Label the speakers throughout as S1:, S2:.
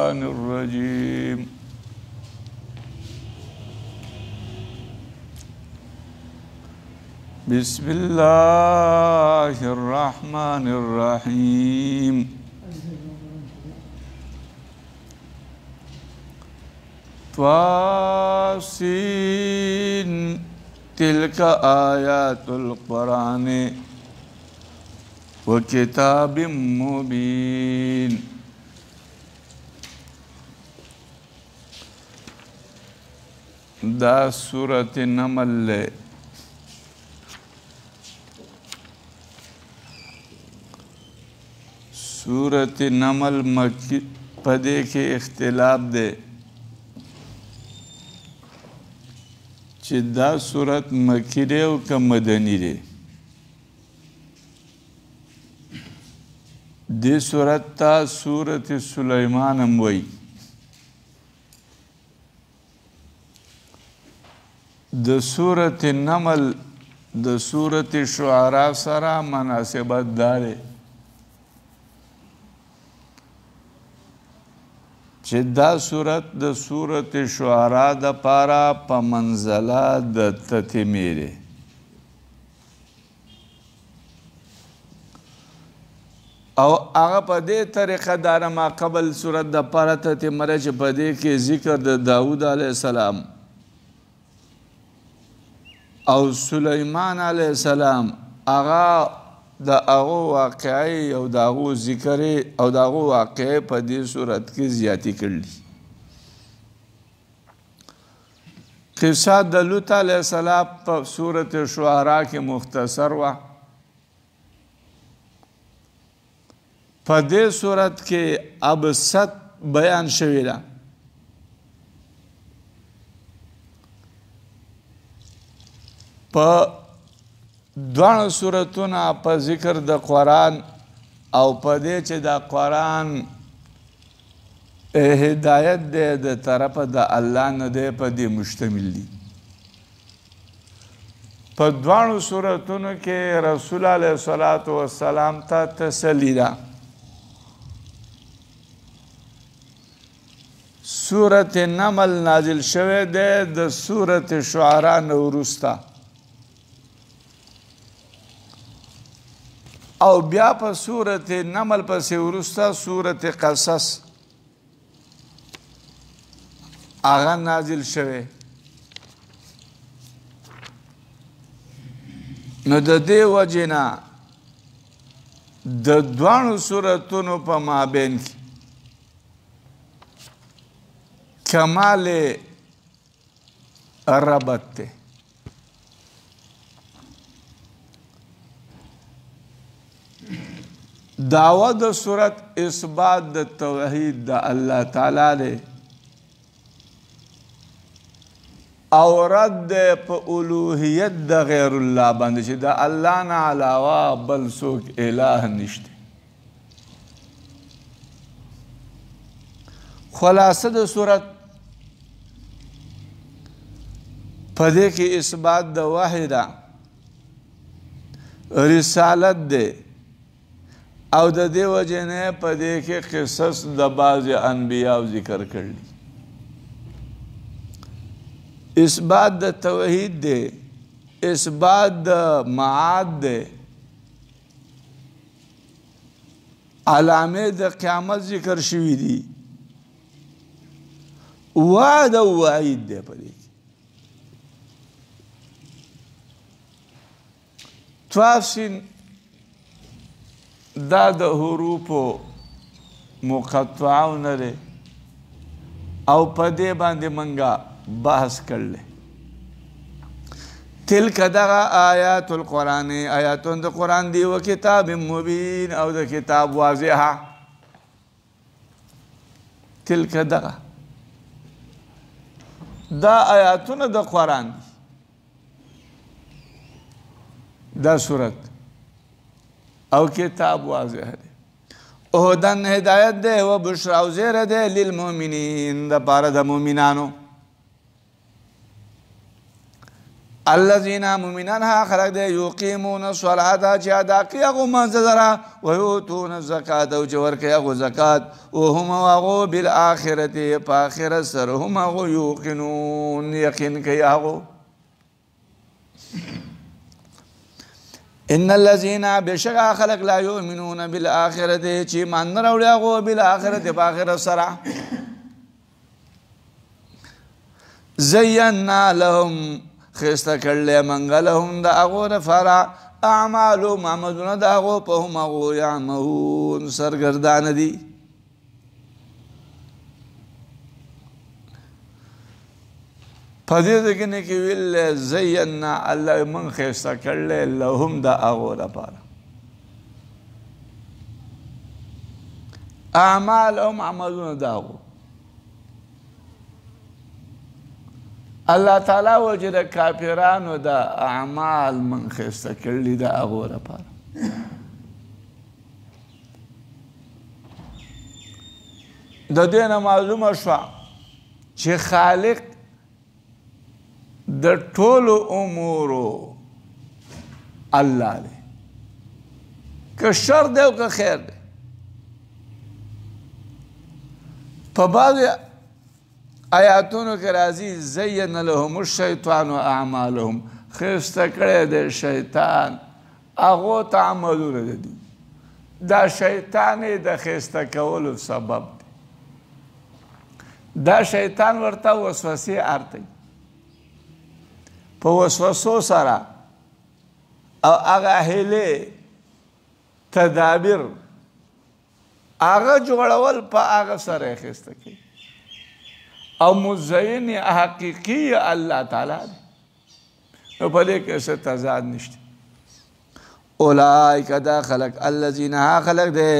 S1: الرجيم بسم الله الرحمن الرحيم طاسين تلك آيات القرآن وكتاب مبين دا سورة نمل لے سورة نمل مکی پدے کے اختلاف دے چی دا سورة مکی دے و کا مدنی دے دی سورة تا سورة سلیمان اموئی د سورة نمل د سورة شعراء سره مناسبت داره چې دا سورت د سورة شعراء د پاره په منزله د تتمې ده او هغه په دې طریقه داره ما قبل سورت د پاره تتمه چې په دې کې ذکر د داود علیه السلام او سلیمان علیہ السلام آغا دا اغو واقعی او دا اغو ذکر او دا اغو واقعی پا دی صورت کی زیادی کرلی قصہ دا لوط علیہ السلام پا صورت شعراء کی مختصر وا پا دی صورت کے اب ست بیان شویلا پا دوان سورتونا پا ذکر دا قرآن او پا دے چه دا قرآن ہدایت دے دا طرف دا اللہ ندے پا دے مشتمل دی پا دوان سورتونو کے رسول علیہ السلام تا تسلی دا سورت نمل نازل شوه دے دا سورت شعراء نورستا او بیا په سورت نمل پسې ورسته سورت قصص هغه نازل شوه نو د دې وجې نه د دوانو سورتونو په مابین کې کمال ربط دی دعوه د صورت اثبات د توحید د الله تعالی دی او رد په الوهیت د غیر الله باندې چې د الله نه علاوه بل څوک الہ نشته خلاصه د صورت په دې کې اثبات د وحی ده رسالت ده او د دې وجه نه په دې کې قصص د بعض انبیاء ذکر کړل اثبات د توحید دی اثبات د معاد دی علامه د قیامت ذکر شوی دی وعد او وعید دی په دې طاسین دا د حروفو مقطعو نه دی او په دې باندې منګه بحث کړل تلک دغه آیات القرآن آیاتون د قرآن دی و کتاب مبین او د کتاب واضحه تلک دغه دا آیاتونه د قرآن دا صورت او کتاب واضح دے اہدن ہدایت دے و بشرا و زیر دے للمومنین دا پارا دا مومنانو الذین مؤمنان ها خلق دے یقیمون الصلاة چې ادا کوي هغه منځ لره ویؤتون الزکات او چې ورکوي هغه زکات وهم هغه بالآخرة په آخرت سره هم هغه یوقنون یقین کوي هغه ان الذين بشکا خلق لا یؤمنون بالآخرة چې ایمان نه راوړي هغه بالآخرة په آخرت سره زینا لهم خسته کړل منګ لهم د هغو دپاره اعمالهم عملونه د هغو په هم هغو یعمهون سرګردانه دي په دې ځای کې نه کې ویل زینا الله من خسته کړل لهم د هغو دپاره اعمالهم عملونه د هغو الله تعالی وجه د کافرانو د اعمال من خسته کړي د هغو لپاره د دې نه معلومه شوه چې خالق د ټولو امورو الله دی که شر دی او که خیر دی په بعضې آیاتونو کې راځي زین لهم الشیطان اعمالهم خسته کړی دی شیطان هغو ته عملونه د دي دا شیطان یې د خسته کولو سبب دی دا شیطان ورته وسوسې ارتوي په وسوسو سره او هغه هیلې تدابیر هغه جوړول په هغه سره یې خسته کوي او مزین حقیقی الله تعالی دی نو په دې کې څه تضاد نشته اولئک دا خلق الذین ها خلق دی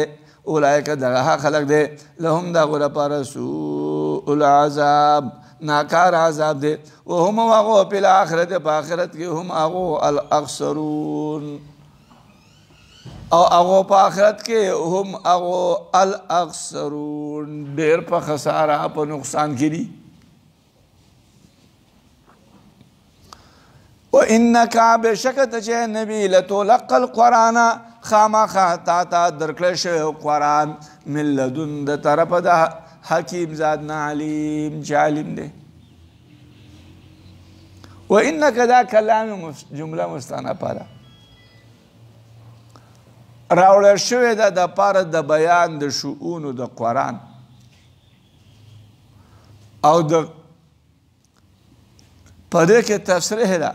S1: اولئک دا خلق دی لهم دا غره پر سوء العذاب ناکار عذاب دی وهم هغو په آخرت په آخرت کې هم هغو الاخسرون او هغو په آخرت کې هم هغو الاخسرون ډېر په خساره په نقصان کې دي وانک بشکه چې نبی لتلقى القرآن خامخا تا ته درکړی شوی قرآن من لدن د طرفه د حکیم ذات نه علیم چې عالم دی وانک دا کلام جمله مستأنفه ده راوړل شوې ده د پاره د بیان د شؤونو د قرآن او د په دې کې تصریح ده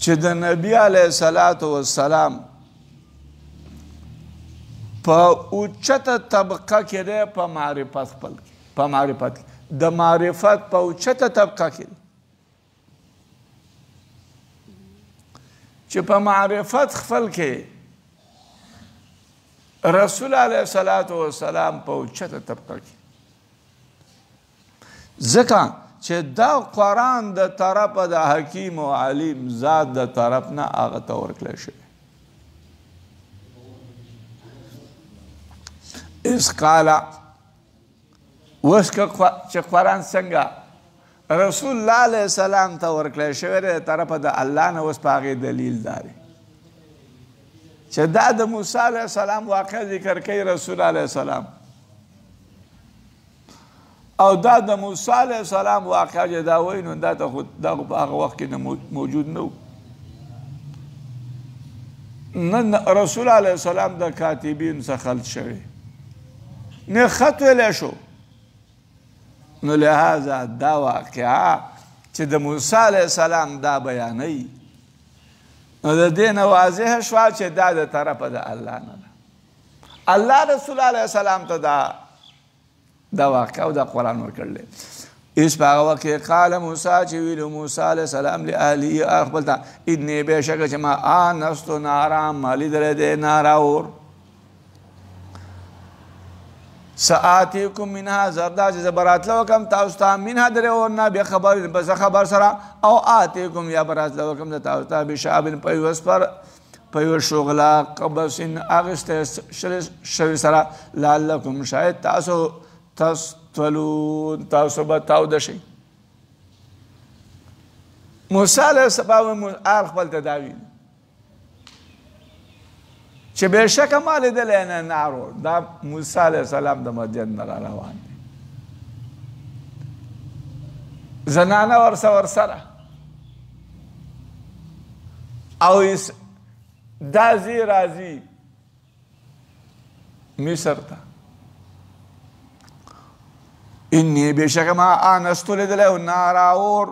S1: چې د نبی علیه الصلاة والسلام په اوچته طبقه کې دی په معرفت خپل په معرفت کې د معرفت په اوچته طبقه کې چې په معرفت خپل کې رسول علیه الصلاة والسلام په اوچته طبقه کې ځکه چې دا قرآن د طرفه د حکیم او علیم ذات د طرف نه هغه ته ورکړی شوی اس قال اوس چې قرآن څنګه رسول الله علیه السلام ته ورکړی شوی دی د طرفه د الله نه اوس په هغې دلیل دا دی چې دا د موسی علیه السلام واقع ذکر کوي رسول علیه السلام او دا د موسی علیه السلام واقع چې دا وایي نو دا خو په هغه وخت کې موجود نه و نه رسول علیه السلام د کاتبین څخه خلط شوی نه خط ویلی شو نو لہذا دا واقعه چې د موسی علیه السلام دا بیانوي نو د دې نه واضحه شوه چې دا د طرفه د الله نه ده الله رسول علیه السلام ته دا واقع او دا قرآن ورکړلی اس په هغه وخت کې قال موسی چې ویلو موسی علیه السلام لأهله خپل ته انی بېشکه چې ما آنستو نارا ما لیدلی دی ناره اور سآتیکم منها زردا چې زه به راتله وکړم تاسو ته منها د دې اور نه بې خبر سره او آتیکم یا به راتله وکړم د تاسو ته بشهاب په یوه سپر په یوه شغله قبس اخیستی شوي سره لعلکم شاید تاسو تستولون تاسو به تاوده شئ موسی علیه السلام آل خپل تداوي چې بېشکه ما لیدلی نه نارو دا موسی علیه السلام د مدین نه را روان دی زنانه ورسره او دا ځي راځي مصر ته انی بېشکه ما آنستو لیدلی و نارا اور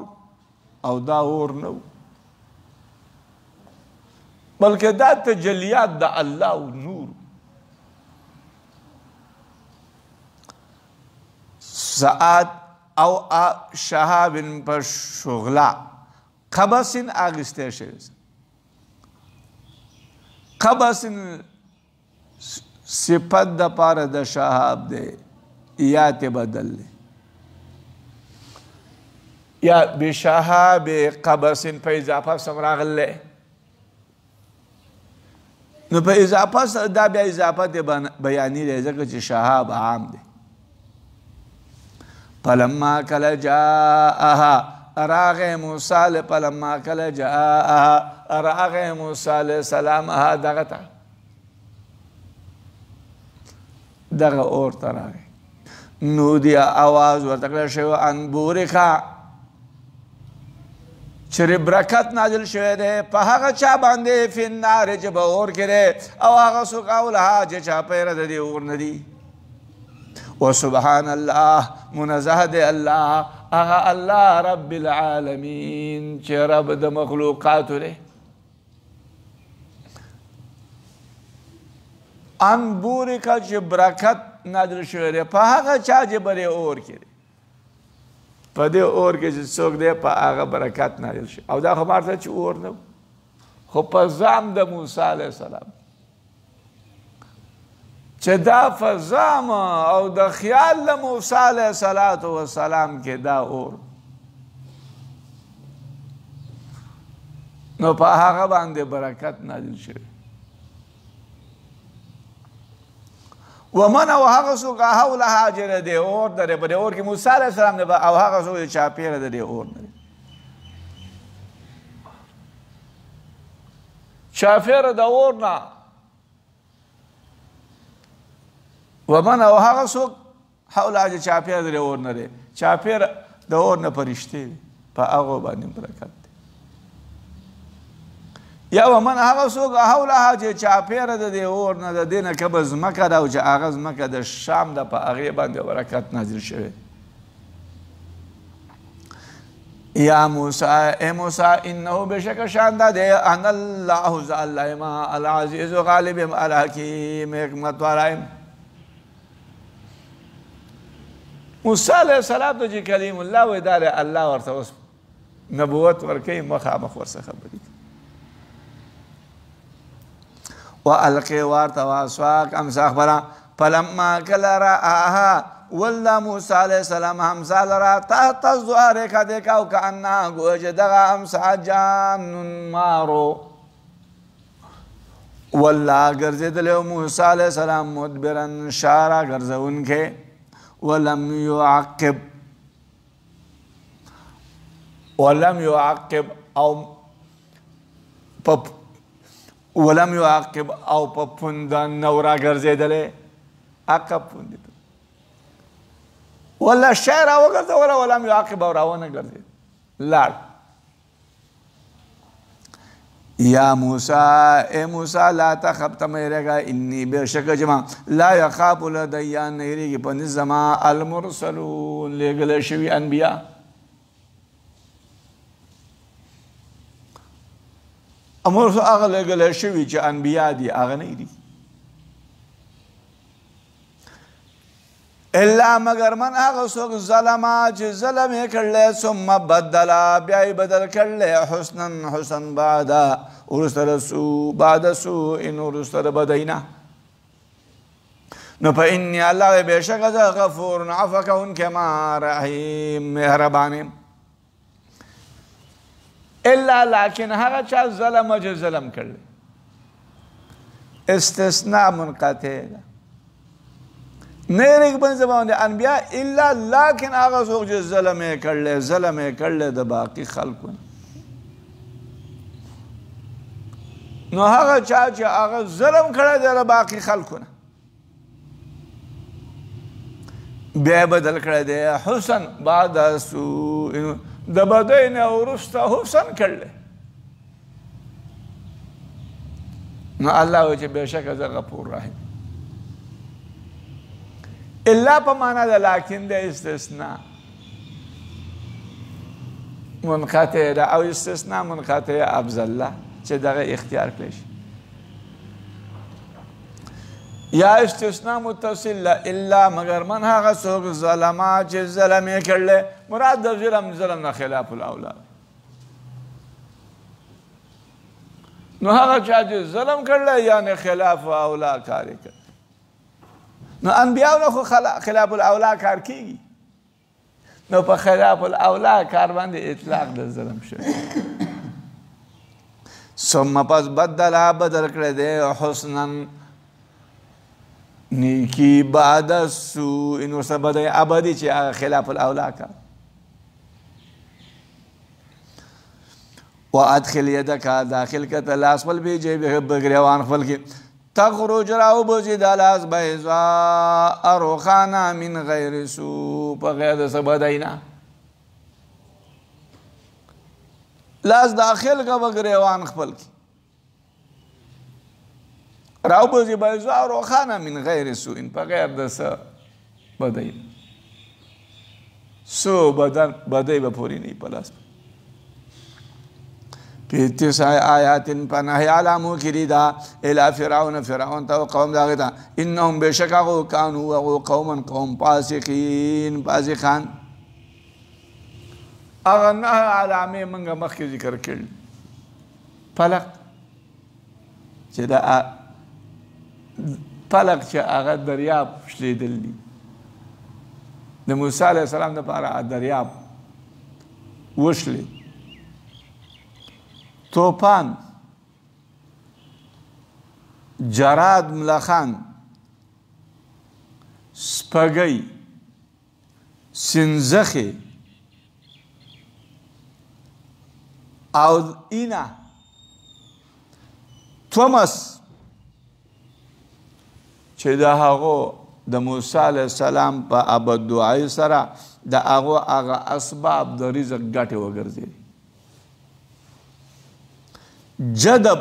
S1: او دا اور نه و بلکې دا تجلیات د الله او نور ساعت او شهاب په شغله قبس اخیستی شوی قبس صفت د پاره د شهاب دی یا ته بدل دی یا بشهاب قبس په اضافه سم راغلی نو په اضافه دا بیا اضافه بیانی دی ځکه چې شهاب عام دی فلما کله جاءها راغ موسی فلما کله جاءها راغ موسی علیه السلام دغه اور ته راغی نودي آواز ورته کړی شوی ان بورکه چې برکت نازل شوی دی په هغه چا باندې فی النار چې په اور کې دی او هغه څوک اولها چې چاپېره د دې اور نه دي وسبحان الله منزه دی الله هغه الله رب العالمین چې رب د مخلوقاتو دی ان بورکه چې برکت نازل شوی دی په هغه چا چې بلې اور کې دی په دې اور کې چې څوک دی په هغه برکت نازل شي او دا خو مارته چې اور نه خو په ځام د موسی علیه السلام چې دا فضام او د خیال د موسی علیه السلام کې دا اور نو په هغه باندې برکت نازل شوی ومن او هغه څوک حولها چې د دې اور د په دې اور کې موسی علیه السلام دی او هغه څوک چې چاپېره د دې اور نه دی چاپېره د اور نه ومن او هغه څوک حولها چې چاپېره د دې اور نه دی چاپېره د اور نه فرشتې دي په هغو باندې برکت دی یا ومن هغه څوک حولها چې چاپېره د دې اور نه د دې نه که به ځمکه ده او چې هغه ځمکه د شام ده په هغې باندې برکت نازل شوی یا موسی ای موسی انه بېشکه شان دا دی ان الله ز الله یم العزیز غالب یم الحکیم حکمت والا یم موسی علیه السلام ته چې کلیم الله وایي دا الله ورته اوس نبوت ورکوي مخامخ ورسره خبرې والقي ورته واسواق امسا خبره فلما کله رآها ولدا موسی علیه السلام همسا لرا تحت الزهر کدې او کانها گویا چې دغه همسا جان مارو والله ګرځېدلی موسی علیه السلام مدبرا شاره ګرځونکی ولم يعقب او په پونده نو راګرځېدلی عقب پوندې ته ولا شی راوګرځوله ولم يعقب او راونه ګرځېد لاړ یا موسی ای موسی لا تخف ته مه یېرېږه انی بېشکه چې ما لا یخاف لدی نه یېرېږي په نزد زما المرسلون لېږلی شوي انبیا امر هغه لېږلی شوي چې انبیا دي هغه نه دي الا مگر من هغه څوک ظلمه چې ظلم یې کړلی ثم بدله بیا یې بدل کړلی حسنا حسن بعد سوء وروسته د بدۍ نه نو په انی الله بېشکه زه غفور عفو کوونکی ما رحیم مهربان یم الا لیکن هغه چا ظلمه چې ظلم کړلی استثناء منقطع ده نه یېرېږي په زبان د انبیا الا لیکن هغه څوک چې ظلم یې کړلی د باقي خلکو نه نو هغه چا چې هغه ظلم کړی دی له باقي خلکو نه بیا بدل کړی دی حسن بعد سوء د بدۍ نه وروسته حسن کړلی نو الله وایي چې بېشکه زه غفور رحیم الا په معنا د لاکن د استثناء منقطع ده او استثناء منقطع افضل ده چې دغه اختیار کړی شي یا استثناء متصل الا مگر من هغه څوک ظلما چې ظلم یې کړلی مراد د ظلم نه خلاف الاولا نو هغه چا چې ظلم کړلی یعنې خلاف اولا کار یې کړ نو انبیاو نه خو خلاف الاولا کار کیږي نو په خلاف الاولا کار باندې اطلاق د ظلم شوی ثم پس بدل کړی دی حسنا نیکی بعد سوء ان ورسره بدی ابدي چې هغه خلاف الاولا کار وادخل يدك داخل کته لاس خپل به جیب بګریوان خپل کې تخرج راو بزی دالاس بیضاء روخانا من غیر سوء په غیر د څه بدی نه لاس داخل کا بګریوان خپل کې راو بزی بیضاء روخانا من غیر سوء په غیر د څه بدی سو بدی به پوری نه پلاس في 9 آيات پناهی علامو کری دا الى فرعون تا قوم داغتا انهم بشکاغو کانو قوم پاسقان اغا نهی علامه منگا مخی ذکر کرد پلق چه دا پلق چه اغا دریاب شلیدل دی دا موسیٰ علیہ السلام دا پارا دریاب وشلید توپان جراد ملخان سپگی سنزخی او اینا تومس چې د هغو د موسی علیه السلام په ابد دعای سره د هغه اسباب د رزق ګټې وګرځېدې جدب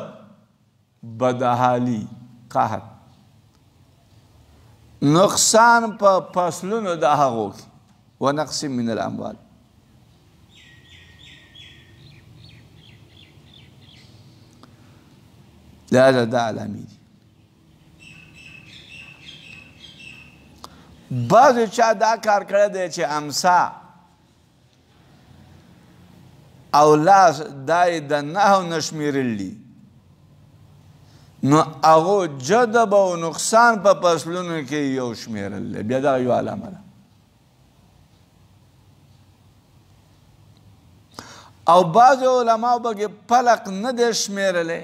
S1: بدحالی قحط نقصان په فصلونو د هغو کې و نقص من الاموال لهذا دا علامې دي بعضې چا دا کار کړی دی چې امسا او لاس دای د نهو نشمیرلی نو هغو جدب او نقصان په فصلونو کې یو شمیرل بیا دغه یو علامه ده او بعض علماو به پلق نه دی شمیرلی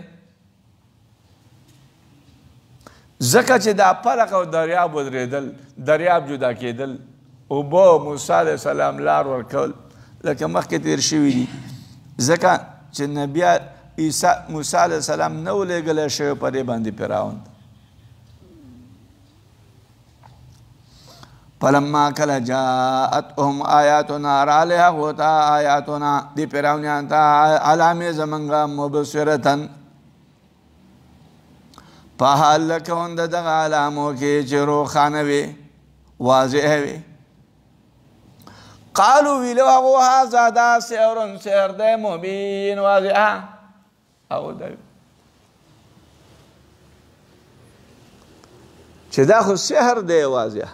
S1: ځکه چې دا پلق او دریاب ودرېدل دریاب جدا کېدل اوبه موسی علیه السلام لار ورکول لکه مخکې تیر شوي دي ځکه چې نبی موسی علیه السلام نه و لېږلی شوی په دې باندې فرعون فلما کله جاءتهم آیاتنا راغلی هغو ته آیاتنا دې فرعونیانو ته علامې زمونږ مبصرتن په حال لکون د دغه علامو کې چې روښانه وي واضح وي قالوا ویلو هغو هذا دا سحر دی مبین واضح هغو دا چې دا خو سحر دی واضح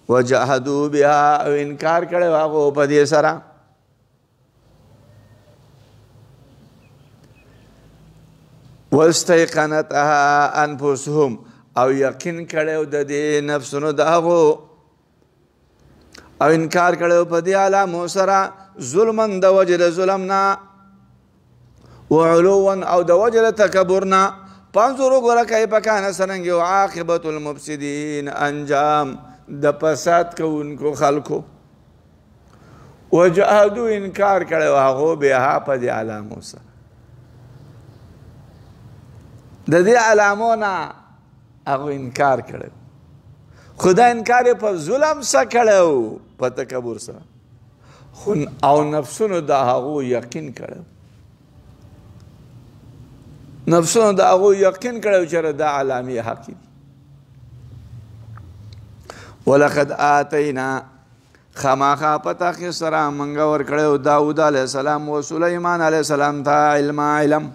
S1: وجحدوا بها او انکار کړی هغو په دې سره واستيقنتها انفسهم او یقین کړی د دې نفسونو د هغو او انکار کړو په دې علامو سره ظلمن د وجه د ظلمنا وعلوا او د وجه د تکبرنا پانځورو ګوره کیف کان څرنګه یو عاقبت المفسدین انجام د فساد کوونکو خلکو وجحدوا انکار کړو هغو بها په دې علامو سره د دې علامو نه هغوی انکار کړی خو دا انکار یې په ظلم سره کړی و په تکبر سره او نفسونو د هغو یقین کړی نفسونو د هغو یقین کړی و چې دا علامې حقې دي ولقد آتینا خامخا په تحقیق سره موږ ورکړی و داود علیه السلام و سلیمان علیه السلام ته علم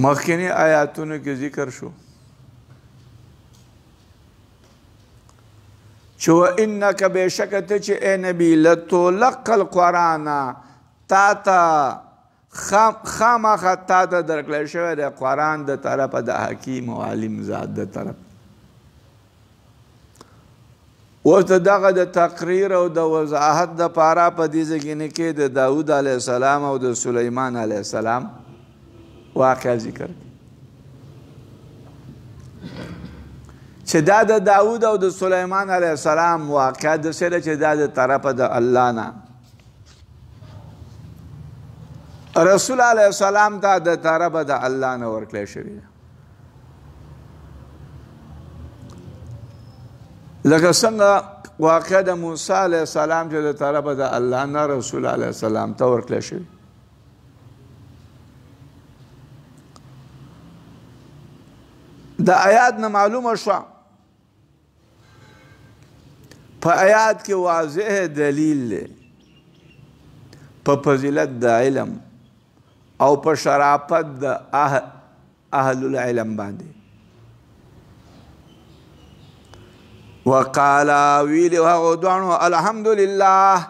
S1: مخکنی آیاتونو کې ذکر شو چې وانک بېشکه ته چې ای نبي لتلقى القرآن تا ته خامخا تا ته درکړی شوی دی قرآن د طرفه د حکیم او عالم ذات د طرف اوس د دغه د تقریر او د وضاحت دپاره په دې ځایونه کې د داود علیه السلام او د سلیمان علیه السلام واقع ذکر چې دا د داود او د سلیمان علیه السلام واقع د څه ده چې دا د طرفه د الله نه رسول علیه السلام ته د طرفه د الله نه ورکړی شوي ده لکه څنګه واقع د موسی علیه السلام چې د طرفه د الله نه رسول علیه السلام ته ورکړی شوي د آیات نه معلومه شوه په آیات کې واضح دلیل دی په فضیلت د علم او په شرافت د اهل العلم باندې وقالا ویلی هغو دوانو الحمدلله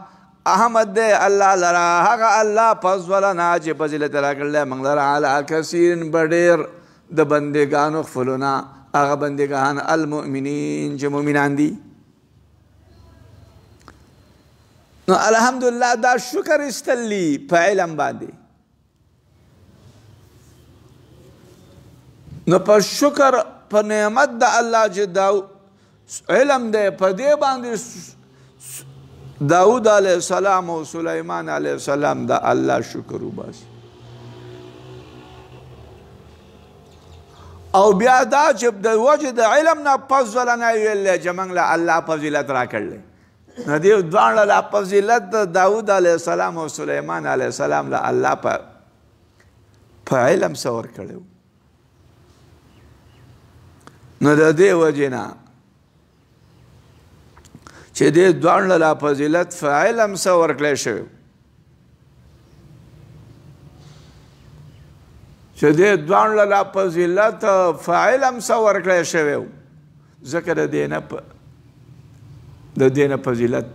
S1: احمد دی الله لرا هغه الله فضلنا چې فضیلت راکړلی موږ لره علی کثیر په ډېر د بندگانو خپلونه هغه بندگان المؤمنین چې مؤمنان دي نو الحمدلله دا شکر استلی په علم باندې نو په شکر په نعمت د الله چې علم دی په دې باندې داود علیه السلام او سلیمان علیه السلام د الله شکر وباسي او بیا دا چې د وجه د علم نه فضلنا ویل چې موږ له الله فضیلت راکړلی نو دې دواړه له فضیلت د داود علیه السلام او سلیمان علیه السلام له الله په علم څه ورکړی نو د دې وجې نه چې دې دواړه له فضیلت په علم څه ورکړی شوی چې دې دواړه له فضیلت په علم څه ورکړی شوی ځکه د دې نه فضیلت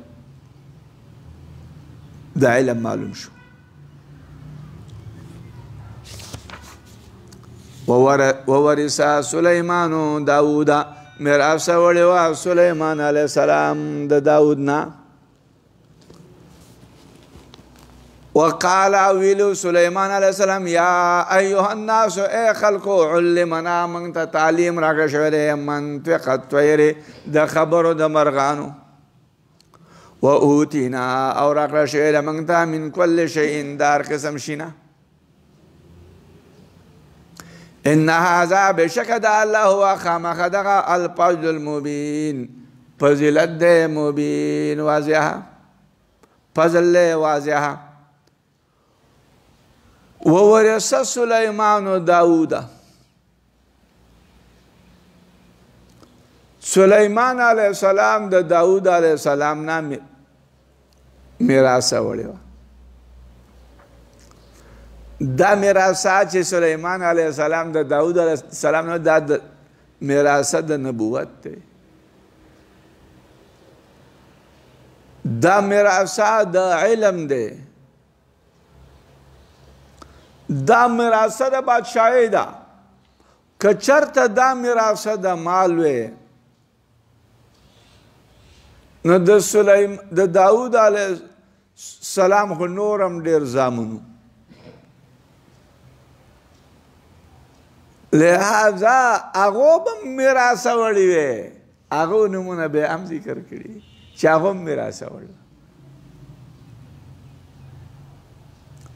S1: د علم معلوم شو وورث سلیمان داود میراث وړی وه سلیمان علیه السلام د داود نه وقال ویلو سلیمان علیه السلام یا ایها الناس ای خلقو علمنا موږ ته تعلیم راکړی شوی دی منطق الطیر د خبرو د مرغانو و اوتینا او راکړی شوی دی موږ ته من کل شیء د هر قسم شي نه ان هذا بشک د الله هو خامخ دغه الفضل المبین فضیلت دی مبین واضحه فضل دی واضحه وورث سلیمان داود سلیمان علیه السلام د داود علیه السلام نه میراث وړی وه دا میراثه چې سلیمان علیه السلام د داود علیه السلام نه دا د میراثه د نبوت دی دا میراثه د علم دی دا میراثه د بادشاهی ده که چرته دا میراثه د مال وی نو د داود علیه السلام خو نور هم ډېر زامنو لہذا هغو به هم میراثه وړي وی هغو نومونه به هم ذکر کړي چې هغو هم میراثه وړي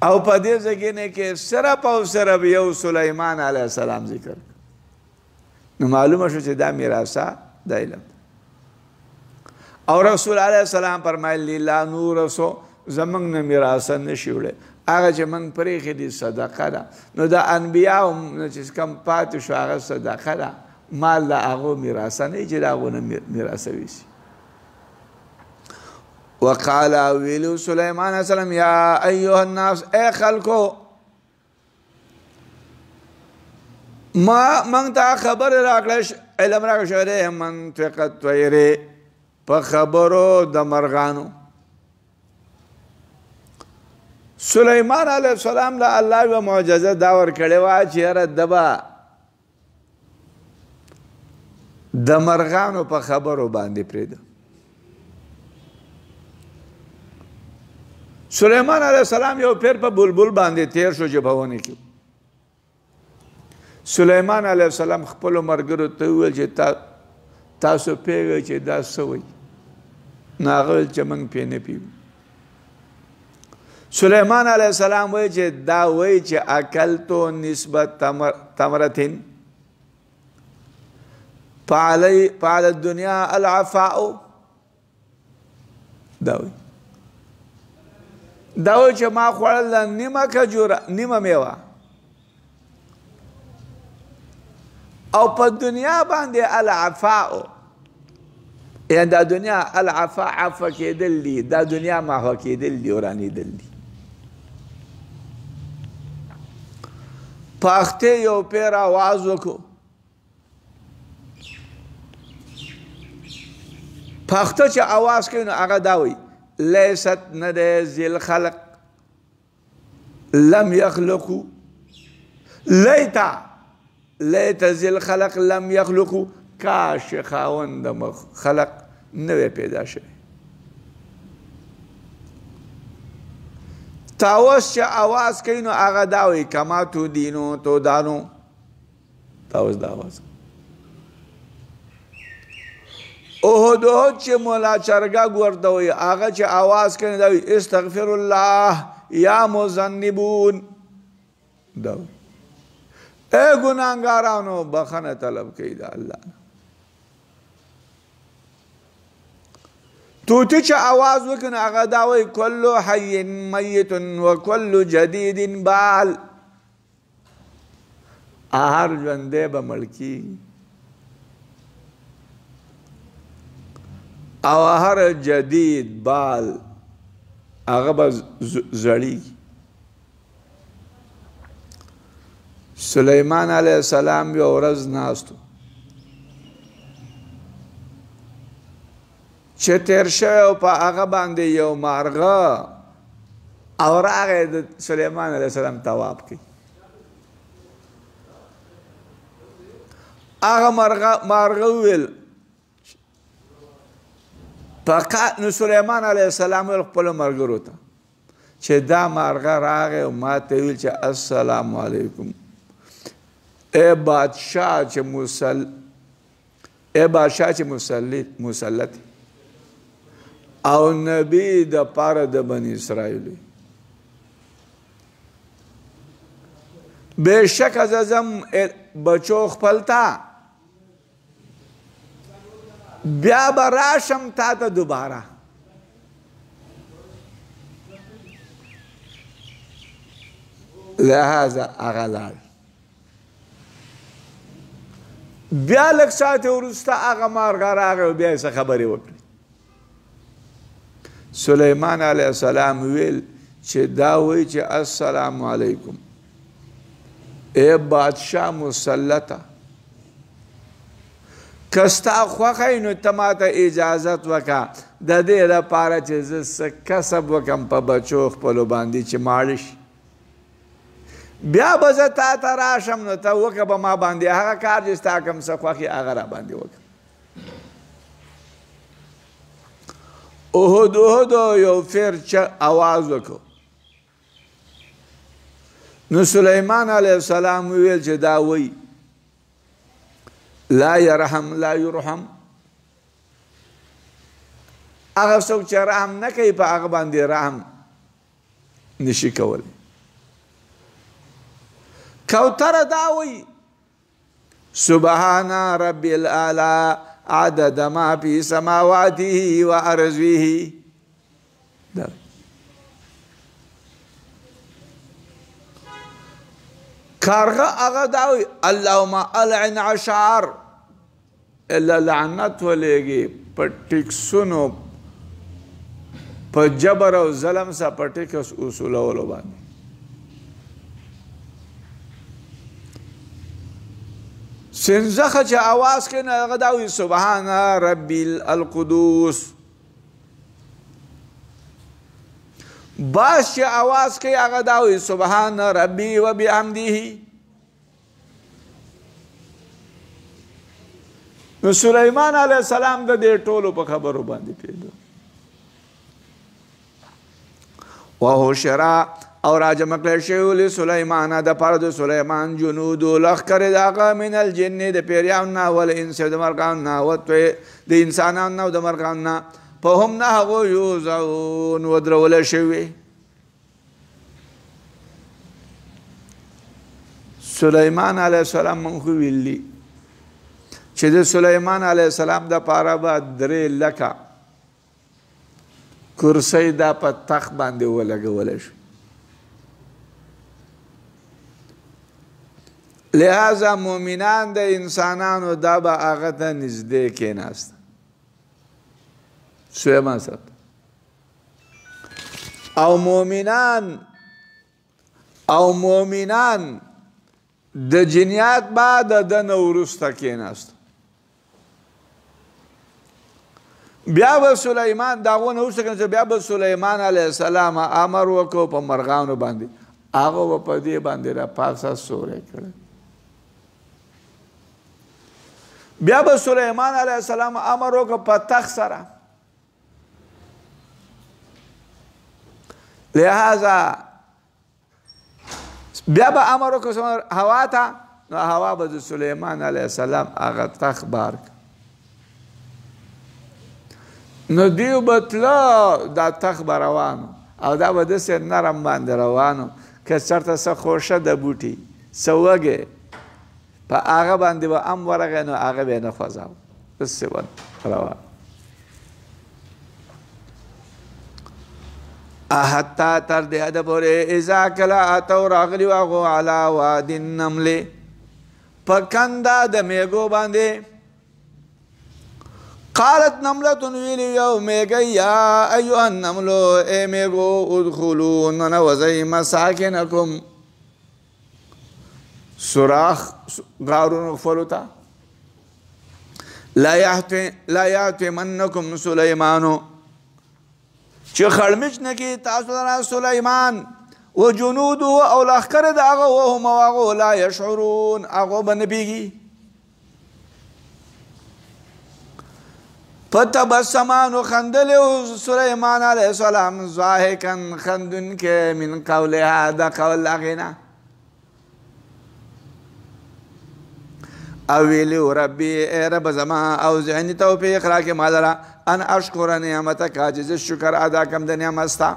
S1: او په دې ځای کې صرف او صرف یو سلیمان علیه السلام ذکر نو معلومه شو چې دا میراثه د علم او رسول علیه السلام فرمایلی لا نورثو زمونږ نه میراثه نشي وړی هغه چې موږ پرېښې دي صدقه ده نو د انبیاو نه چې کم پاتې شو هغه صدقه ده مال د هغو میراثه نه چې د هغو نه میراثه ویسي وقال ویلو سلیمان علیه السلام یا ایها الناس ای خلکو موږ ته خبر راکړه علم راکړه شوی دی منطق الطیر په خبرو د مرغانو سلیمان علیه السلام له الله یوه معجزه دا ورکړې وه چې یاره ده به د مرغانو په خبرو باندې پرېږده سلیمان علیه السلام یو پیر په بلبل باندې تیر شو چې په ونې کې سلیمان علیه السلام خپلو ملګرو ته وویل چې تاسو پوهېږئ چې دا څه وایي نو هغه ویل چې موږ پرې نه پوهېږو سلیمان علیه السلام وایي چې دا وایي چې اکلتو نسبت تمرتین فعلى الدنيا العفاء دا وایي چې ما خوړل نیمه کجوره نیمه میوه او په دنیا باندې العفاء یعنی دا دنیا العفاء عفا کېدل دي دا دنیا محوه کېدل دي ورانېدل دي پاختې یو پیر آواز وکړو پاخته چې آواز کوي نو هغه دا وایي لیست نه دی ذی خلق لم یخلقو لیت ذی خلق لم یخلقو کاش خاوند خلق نوی پیدا شوی تاوس چې آواز کوي نو هغه دا وایي کما تو دینو تو دانو تاوس دا آواز احد چې مولا چرګه ورته وایي هغه چې آواز کوي دا وایي استغفر الله یا مذنبون دا وایي ای ګناهګارانو بخښنه طلب کوي د الله نه توتی چې آواز وکړي نو هغه دا وایي کل حی میت و کل جدید بال هر ژوندی به مړ کېږي او هر جدید بال هغه به زړیږي سلیمان علیه السلام یو ورځ ناستو چې تیر شوی او په هغه باندې یو مارغه او راغی د سلیمان علیه السلام طواف کوي هغه مارغه وویل نو سلیمان علیه السلام ویل خپلو ملګرو ته چې دا مارغه راغی او ما ته ویل چې السلام علیکم ای بادشاه چې مسلط او نبی د پاره د بنی اسرائیل بېشک از ځم بچو خپل ته بیا به راشم تا ته دوباره لہذا هغه لاړ بیا لږ ساعت وروسته هغه مارغه راغی او بیا یې څه خبرې وکړې سلیمان علیه السلام ویل چې دا وایي چې السلام علیکم ای بادشاه مسلطه که ستا خوښه وي نو ته ماته اجازت وکړه د دې لپاره چې زه څه کسب وکړم په بچو خپلو باندې چې ماړه شي بیا به زه تا ته راشم نو ته وکړه به ما باندې هغه کار چې ستا کوم څه خوښ وي هغه را باندې وکړه احد یو فیر آواز وکړو نو سلیمان علیه السلام ویل چې دا وایي لا يرحم لا يرحم هغه څوک چې رحم نه کوي په هغه باندې رحم نشي کولی کوتره دا وایي سبحان ربی الاعلی عدد ما فی سماواته و ارضه. کارغه هغه دا وایي اللهم العن اشعار الا لعنت ولېږي په ټیکسونو په جبر او ظلم سره په ټیکس اصولولو باندې. سنځخه چې اواز کوي نو هغه دا وایي سبحان ربي القدوس. باز چې اواز کوي هغه دا وایي سبحان ربي وبحمده. نو سلیمان علیه السلام د دې ټولو په خبرو باندې پوهېده. وحشر او راجمع کړی شوي لسلیمان د پاره د سلیمان جنودو لښکرې د هغه من الجن د پیریانو نه والانس د مرغانو نه د انسانانو نه او د مرغانو نه فهم نه هغوی یوزعون ودرولی شوي. سلیمان علیه السلام موږ خو ویلي چې د سلیمان علیه السلام د پاره به 3 لکه کرسی دا په تخت باندې ولګولی شو. لہذا مومنان د انسانانو دا به هغه ته نږدې کېناست. سلیمان صاحب او مومنان د جنیات به د ده نه وروسته کېناست. بیا به سلیمان د هغو نه وروسته کېناست بیا به سلیمان علیه السلام امر وکړو په مرغانو باندې هغه به په دې باندې راپاسه سوری کړی. بیا به سلیمان علیه السلام امر وکړ په تخت سره. لہذا بیا به امر وکړ هوا ته نو هوا به د سلیمان علیه السلام هغه تخت بار کړ. نو دیو به تله دا تخت به روانو او دا به داسې نرم باندې روانو که چېرته څه خوشه د بوټي څه وږې په هغه باندې به هم ورغی نو هغه به یې نه خوځاوه داسې به روان. حتی تر دې حده پورې اذا کله اتو راغلي وو هغو علی واد النمل په کنده د میږو باندې. قالت نملتون ویلی یو میږی یا ایها النمل ای میږو ادخلوا ننوځئ مساکنکم سوراخ غارونو خپلو ته. لا یأتمنکم سلیمانو چې خړمچ نه کړي تاسو لره سلیمان و جنوده او لښکر د هغه وهم او هغو لا یشعرون هغو به نه پوهېږي. فتبسما نو خندلی سلیمان علیه السلام ضاحکا خندونکی من قولها د قول هغې نه. او ویلی ربی ای رب زما اوزعنی توفیق راکې ما لره ان اشکر نعمتک چې زه شکر ادا کړم د نعمت ستا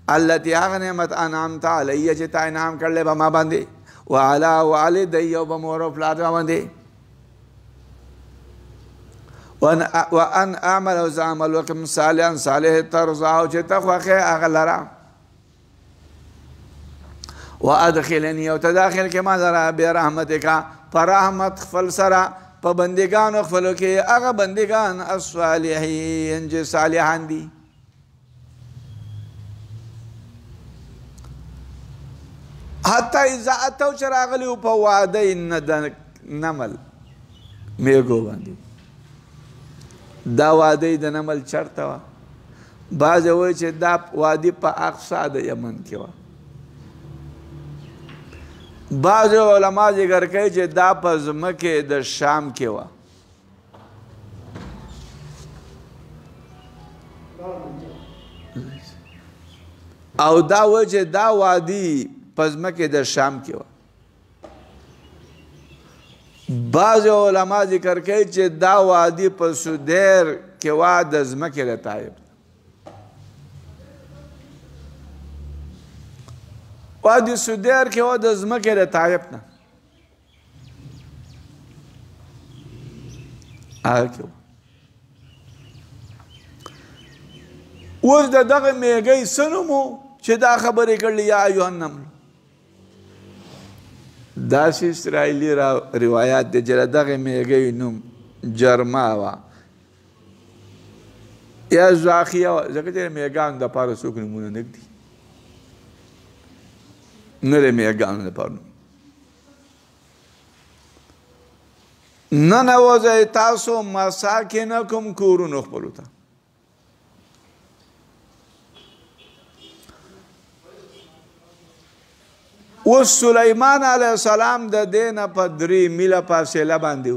S1: التي هغه نعمت انعمت علیه چې تا انعام کړلی به ما باندې وعلی والدی او به مور او پلار ما باندې وان اعمل او زه عمل وکړم صالحا صالح ترضاه چې ته خوښې هغه لره وادخلني او ته داخل کې ما لره برحمتک په رحمت خپل سره په بندګانو خپلو کې هغه بندګان الصالحین چې صالحان دي. حتی اذا اتو چې راغلي وو په واده نمل میږو باندې. دا واده د نمل چېرته وه؟ بعضې وایي چې دا وادي په اقصا د یمن کې وه. بعض علما ذکر کوي چې دا په ځمکې د شام کې وه. او دا وایي چې دا وادي په ځمکې د شام کې وه. بعض علما ذکر کوي چې دا وادي په سودیر کې وه د ځمکې د طایب. وادي سدیر کې و د ځمکې د طایف نه هغه کې و اوس د دغه میږی څه نوم و چې دا خبرې کړلې یا ایها النمل داسې اسرائیلي روایات دی چې د دغه میږی نوم جرما وه یا زاخیه وه ځکه چې د میږیانو دپاره څوک نومونه نه ږدي نه د میږیانو دپاره نوم ننوځئ تاسو مساکنکم کورونو خپلو ته اوس سلیمان علیه السلام د دې نه په 3 میله فاصله باندې و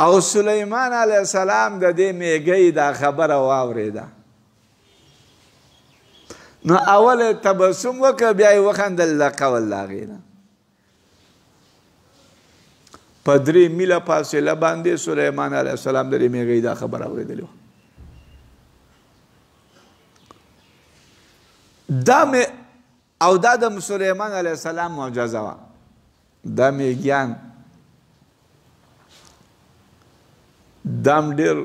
S1: او سلیمان علیه السلام د دې میږی دا خبره واورېده نو اول تبسم وکړه بیا یې وخندل د قول د هغې نه په 3 میله فاصله باندې سلیمان علیه السلام د دې میږی دا خبره اورېدلې وه او دا د سلیمان علیه السلام معجزه وه دا میږیان دام ډېر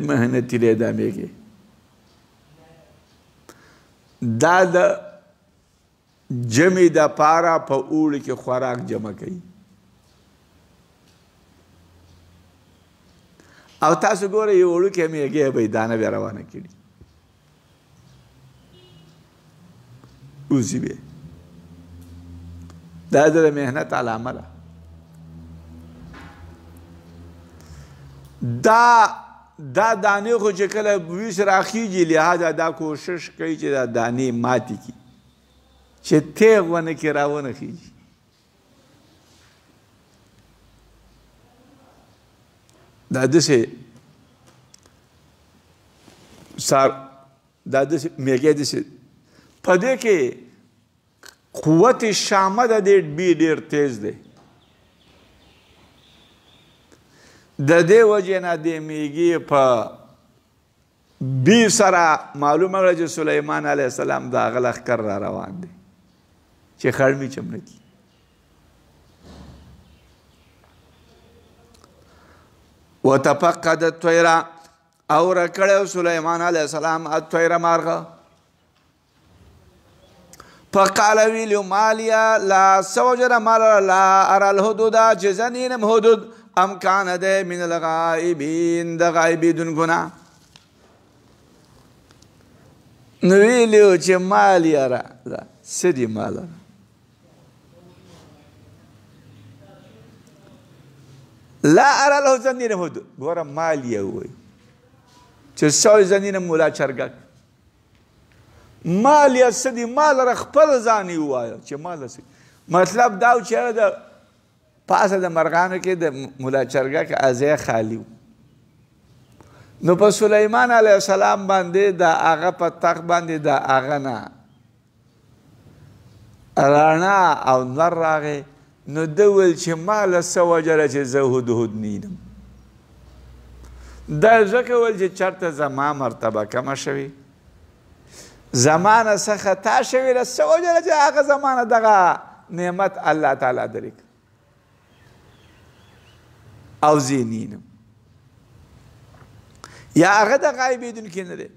S1: محنتي دی دا میږی دا د جمع دپاره په اوړي کې خوراک جمع کوي او تاسو ګورئ یو وړوکی میږی به یې دانه بیا روانه کړي اوزي به دا د محنت علامه ده دا دانې خو چې کله ویش راخیږي لهذا دا کوشش کوي چې دا دانې ماتې کړي چې تیغ ونه کړي راونه خیږي دا داسې میږی داسې په دې کې قوت شامه د دې ډېر تیز دی د دې وجې نه دې میږي په بي سره معلومه کړه چې سلیمان علیه السلام د هغه لښکر را روان دی چې خړمي چمنه کړي وتفقد الطير او رکړی سلیمان علیه السلام الطير مارغه فقال ویلو مالیا لا سوجر مال لا ارى الحدود چې زنینم حدود ام کان ده من الغائبین د غایبیدونکو نه نو ویلو چې مالیا را څه دي مال لا ارى له زنینم حدود ګوره مالیا وایي چې سوی زنینم مولا چرګک مال یا سدي مال را خپل ځان یې ووایه چې مال څه مطلب دا و چې د پاسه د مرغانو کې د مولا چرګک ځای خالي و نو په سلیمان علیه السلام باندې د هغه په تخت باندې د هغه نه رڼا او نور راغی نو ده ویل چې ما له څه وجه ده چې زه هدهد نینم دا ځکه ویل چې چېرته زما مرتبه کمه شوې زمانه څه خطا شوې ده څه وجه ده چې هغه زمانه دغه نعمت الله تعالی درکړ او زه نینم یا هغه د غایبېدونکي نه دی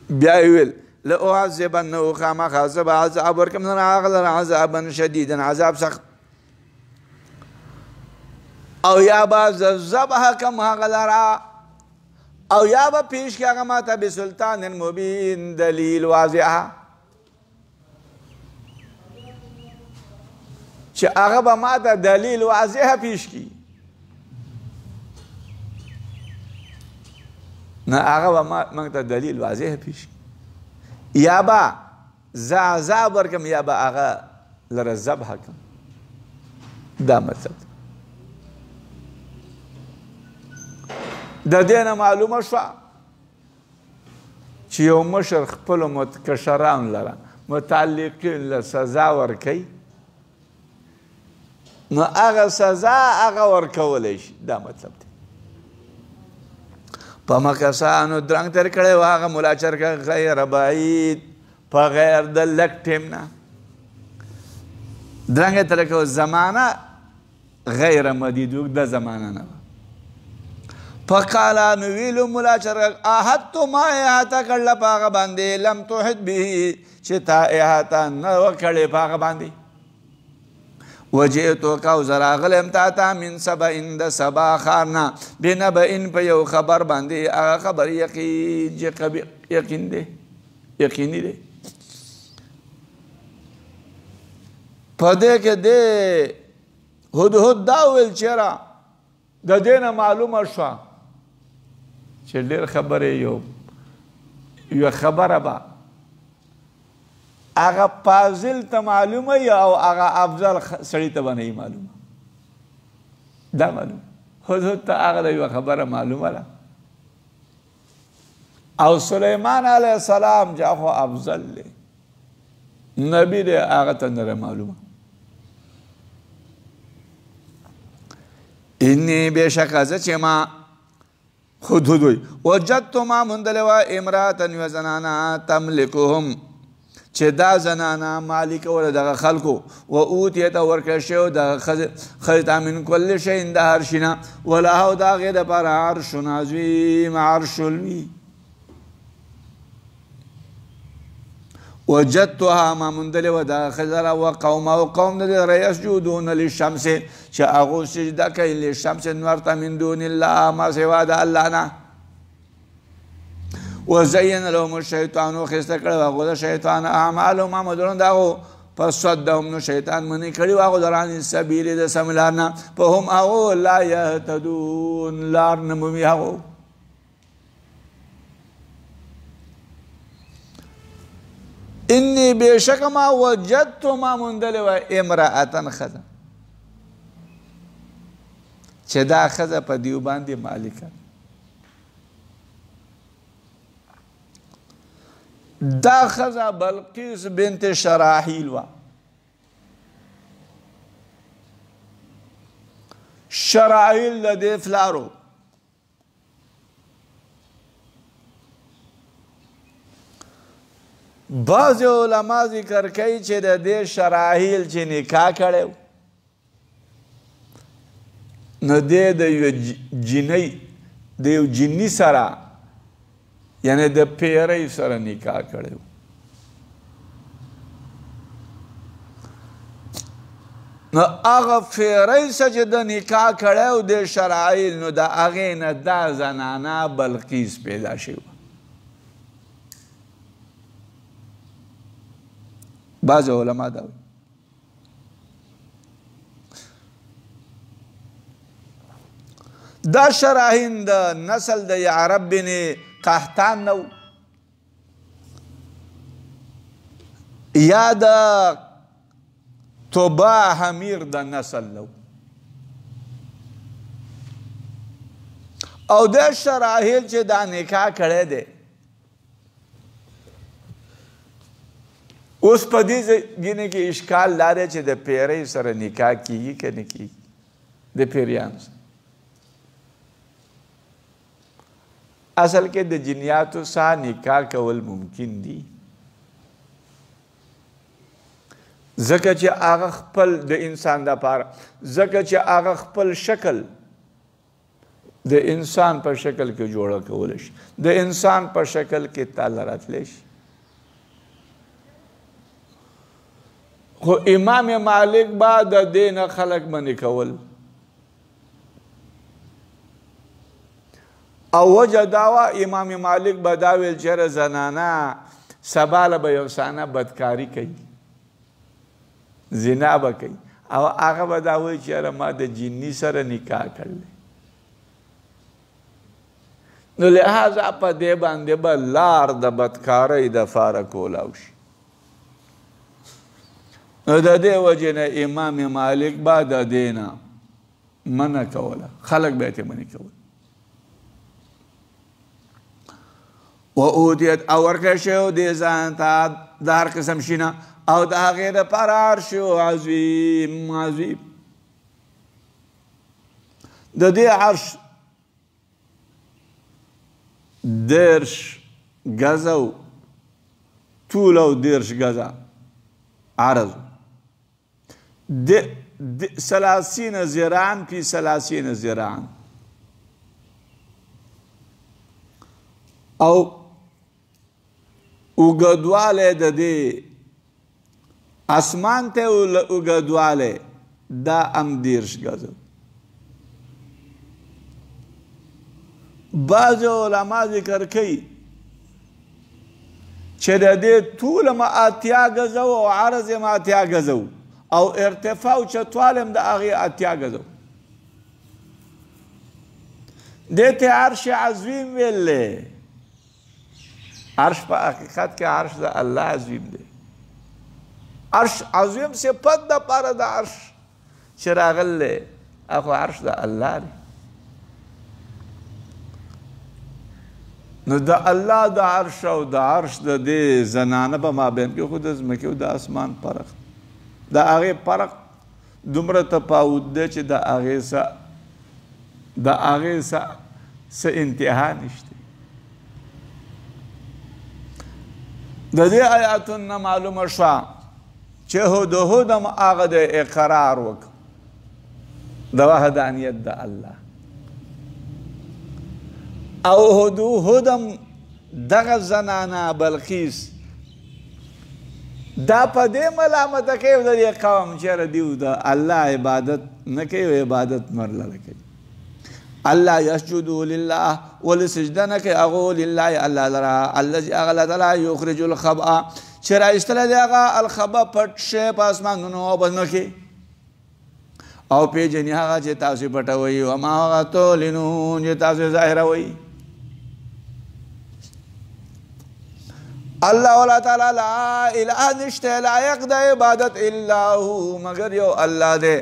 S1: بیا یې ویل لأعذبنه خامخا زه به عذاب ورکړم هغه لره عذابا شدیدا عذاب سخت او یا به زه ذبح کړم هغه لره او یا به پیش کړي هغه ماته بسلطان مبین دلیل واضحه چې هغه به ماته دلیل واضحه پیش کړي نه هغه به موږ ته دلیل واضحه پیش کړي یا به زه عذاب ورکړم یا به هغه لره ذبح کړم دا مطلب د دې نه معلومه شوه چې یو مشر خپلو کشرانو لره متعلقین له سزا ورکوي نو هغه سزا هغه ورکولی شي دا مطلب دی په مکثانو درنګ تېر کړی و هغه ملا چرګه غیر بعید په غیر د لږ ټیم نه درنګ یې تېر کړی زمانه غیر مدید اوږده زمانه نه وه فقاله نو ویلو ملا چرګ احدتو ما احاطه کړله په هغه باندې لم تحط به چې تا احاطه نه وه کړې په هغه باندې وجئتوک او زه راغلم تا ته من سبعین د سبا ښار نه بنبعین په یو خبر باندې هغه خبر یقین چې یقیني دی په دې کې دی هدهد دا وویل چېره د دې نه معلومه شوه چې ډېر خبرې یوه خبره به هغه فاضل ته معلومه یا او هغه افضل سړي ته به نه معلومه دا معلومه هدهد ته هغه د یوه خبره معلومه ده او سلیمان علیه السلام چې خو افضل دی نبی دی هغه ته نه معلومه انی بېشکه زه چې ما هدهد وایي وجدتو ما موندلې وه امرأة یوه زنانه تملکهم چې دا زنانه مالک وله دغه خلکو و اوتیت او ورکړی شوی دغه ښځې ته من کل شی د هر شي نه ولها او د هغې دپاره عرش عظیم عرش لوی وجدتها ما موندلې وه دغه ښځه را وقومه او قوم د دې سره یسجدون للشمس چې هغو سجده کوي للشمس نور ته من دون الله ما سوا د الله نه وزین لهم الشیطان وخیسته کړی و هغو د شیطان اعمالهم عملونه د هغو فصدهم نو شیطان منې کړي و هغو د عن السبیل د سمې لار نه فهم هغو لا یهتدون لار نه مومي هغو انی بېشکه ما وجدتو ما موندلې وه امرأة ښځه چې دا ښځه په دیو باندې مالکه دا ښځه بلقیس بنت شراحیل وه شراحیل د دې فلارو بعض علما ذکر کوي چې د دې شراحیل چې نکاح کړی نو دې د یو جني سره یعنی د پیرۍ سره نکاح کړی نو هغه پیرۍ سره چې د نکاح کړی د شراحیل نو د هغې نه دا زنانه بلقیس پیدا شوی بعض علما دا وایي دا شراحین د نسل د یعرب بن قحطان نو یا د توبا حمیر د نسل نو او د شراحیل چې دا نکاح کړی دی اوس په دې ځینې کې اشکال دا دی چې د پیرۍ سره نکاح کیږي که نه کیږي د پیریانو سره اصل کې د جنیاتو سره نکاح کول ممکن دي ځکه چې هغه خپل د انسان دپاره ځکه چې هغه خپل شکل د انسان په شکل کې جوړه کولی شي د انسان په شکل کې تاله راتلی شي خو امام مالک با د دې نه خلک منې کول او وجه دا وه امام مالک به دا ویل چېرې زنانه سبا له به یو سانه بدکاري کوي زنا به کوي او هغه به دا وایي چېرې ما د جني سره نکاح کړلی نو لحاظه په دې باندې به لار د بدکارۍ دپاره کولاو شي نو د دې وجې نه امام مالک به د دې نه منع کوله خلک به یې منع کول و اوتیت او ورکړی شوی دې ځان ته د هر قسم شي نه او د هغې دپاره عرش عظیم عظیم د دې عرش 10 غزه طول او 10 غزه عرض 30 ذراعا في 30 ذراعا او اوږدوالی د دې اسمان ته اوږدوالی دا هم 10 غزه. بعض علما ذکر کوي چې د دې طول هم 80 غزه او عرض هم 80 غزه او ارتفاع او چتوالی هم د هغې 80 غزه. دې ته عرش عظیم ویلی. عرش په حقیقت کې عرش د الله عظیم دی. عرش عظیم صفت د پاره د عرش چې راغلی هغه عرش د الله دی. نو د الله د عرش او د عرش د دې زنانه په مابین کې خو د ځمکې او د اسمان فرق د هغې فرق دومره تفاوت دی چې د هغې څه انتها نشته. د دې آیاتونو نه معلومه شوه چې هدهد هم هغه د اقرار وکړ د وحدانیت د الله او هدهد هم دغه زنانه بلقیس دا په دې ملامته کوي د دې قوم چېرې دوی د الله عبادت نه کوي او عبادت مرلله کوي. الله یسجدو لله ولې سجده نه کوي هغه لله الله لره الذي هغه تعالی یخرج الخبأ چې راایستلی دی هغه الخبأ پټ شی په اسمانونو او په ځمکې او پیژني هغه چې تاسو پټوئ او ما هغه تعلنون چې تاسو ظاهروئ. الله ولا تعالی لا اله نشته لایق د عبادت الا هو مگر یو الله دی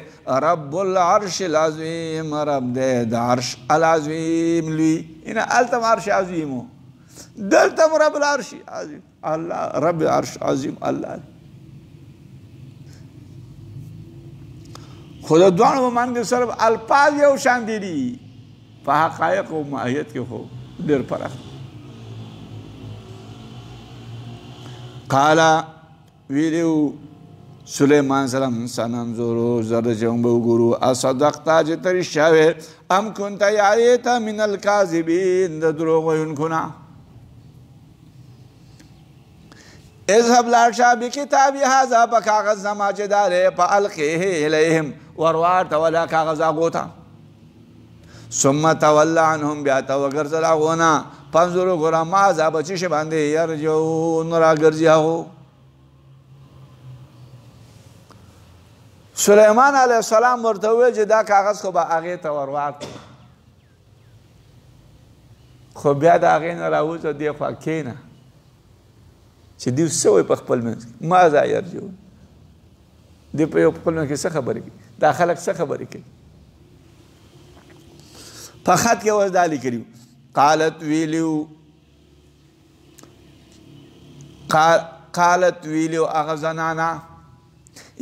S1: رب العرش العظیم رب دی د عرش العظیم لوی. ان التم عرش عظیمو دلتم رب العرش عظیم الله رب العرش عظیم الله. خو د دواړو په منځ کې صرف الفاظ یو شان دي په حقایق او ماهیت کې خو ډېر فرق. قال ویلیو سلیمان سلام سننظرو زرد چون به وګورو اصدقتا چې ته رښتیا وې ام کنت یعیت من الکاذبین د دروغ ویونکو نه. اذهب لاړ شه بکتابي هذا په کاغذ زما چې دا دی فالقیه الیهم ورواړه ولا کاغذ هغو ته ثم تول عنهم بیا ته وګرځل هغو نه پنځورو ګوره ماذا په څه شي باندې یرجعون راګرځي هغو. سلیمان علیه السلام ورته وویل چې دا کاغذ خو به هغې ته ورواړه خو بیا د هغې نه راوځه دې خوا کښېنه چې دوی څه وایي په خپل منځ کې ماذا یرجعون. دوی په یو خپل منځ کې څه خبرې کوي دا خلک څه خبرې کوي. په خط کې اوس دا لیکلي قالت ویلیو هغه زنانه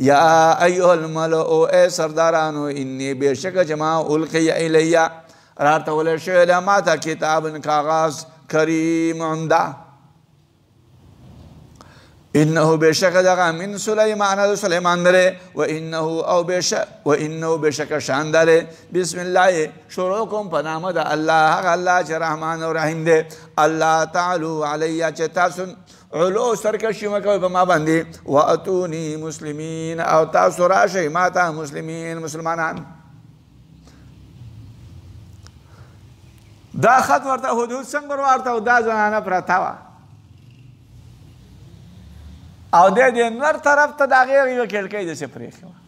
S1: یا ایها الملأ ای سردارانو انی بېشکه چې ما القی الیه راټولی شوی دی ما ته کتاب کاغذ کریم عمده انه بېشکه دغه من سلیمان د سلیمان دی و انه بېشکه شان دی بسم الله شروع کوم په نامه د الله هغه الله چې رحمان او رحیم دی. الله تعالی علیه چې تاسو علو سرکشي مه کوئ په ما باندې واتونی مسلمین او تاسو راشئ ما ته مسلمانان. دا خط ورته هدهد څنګه ورواړته او دا زنانه پرته وه او د نور طرف ته د هغې یوه کړکۍ داسې پرېښې وه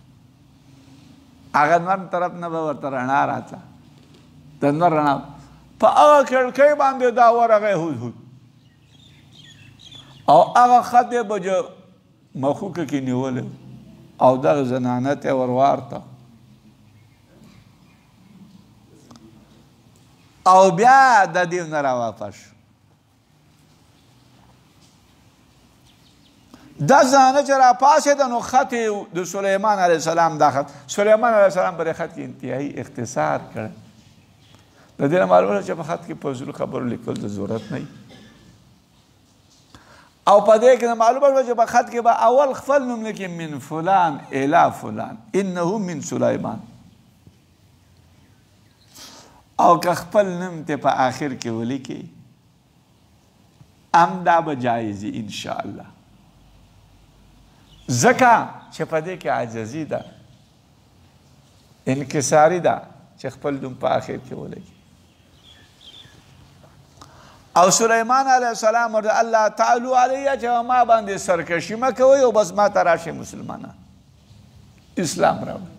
S1: هغه نور طرف نه به ورته رڼا راتله د نور رڼا په هغه کړکۍ باندې دا ورغی هدهد او هغه خط یې به مخوکه کې نیولی او دغه زنانه ته یې ورواړته او بیا د دې نه راواپس شو. دا زنانه چې راپاڅېده نو خط د سلیمان علیه السلام دا خط سلیمان علیه السلام پر خط کې انتهایی اختصار کړی د دې نه معلومه چې په خط کې فضول خبرو لیکل د ضرورت نه او په دې کې معلومه شوه چې په خط کې به اول خپل نوم لیکي من فلان الی فلان انه من سلیمان او که خپل نوم ته په آخر کې ولیکي هم دا به جایزي انشاءالله ځکه چې په دې کې عاجزي ده انکساري ده چې خپل نوم په آخر کې ولیکي او سلیمان علیه السلام ورته الله تعالی علیه چې ما باندې سرکشي مه کوئ او بس ما ته راشئ مسلمانان اسلام راوړئ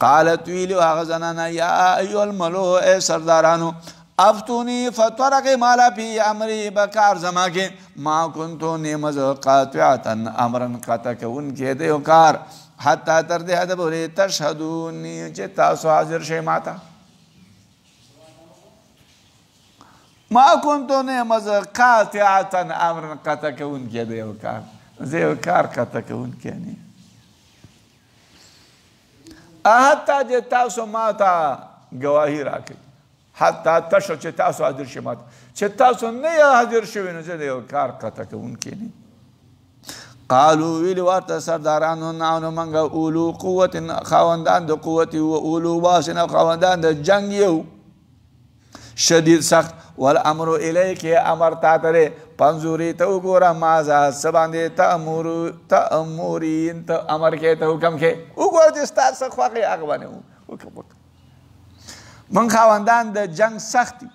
S1: قالت ویلو هغه زنانه یا ایها الملو ای سردارانو افتونی فتوا راکئ مالا فی امری بکار زما کې ما کنتو نیمز قاطعتا امرا قطع کوونکی د یو کار حتی تر دې حده پورې تشهدوني چې تاسو حاضر شئ ماته ما کنتو نیمز قاطعتا امرا قطع کوونکی د یو کار زه یو کار قطع کوونکی نه حتی چې تاسو ماته گواهی راکئ حتی تشهد چې تاسو حاضر شئ ماته چې تاسو نه حاضر شوي نو زه د یو کار قطع کوونکی نه قالو ویلي ورته سردارانو نحنو موږ اولو قوت خاوندان د قوت و اولو باسن او خاوندان د جنګ یو شدید سخت والامر الیک امر تا ته پنځوري ته وګوره مازه څه باندې تأمرین ته امر کې ته حکم کې وګوره چې ستا څه خوښې هغه باندې وکړه من خاوندان د جنگ سختی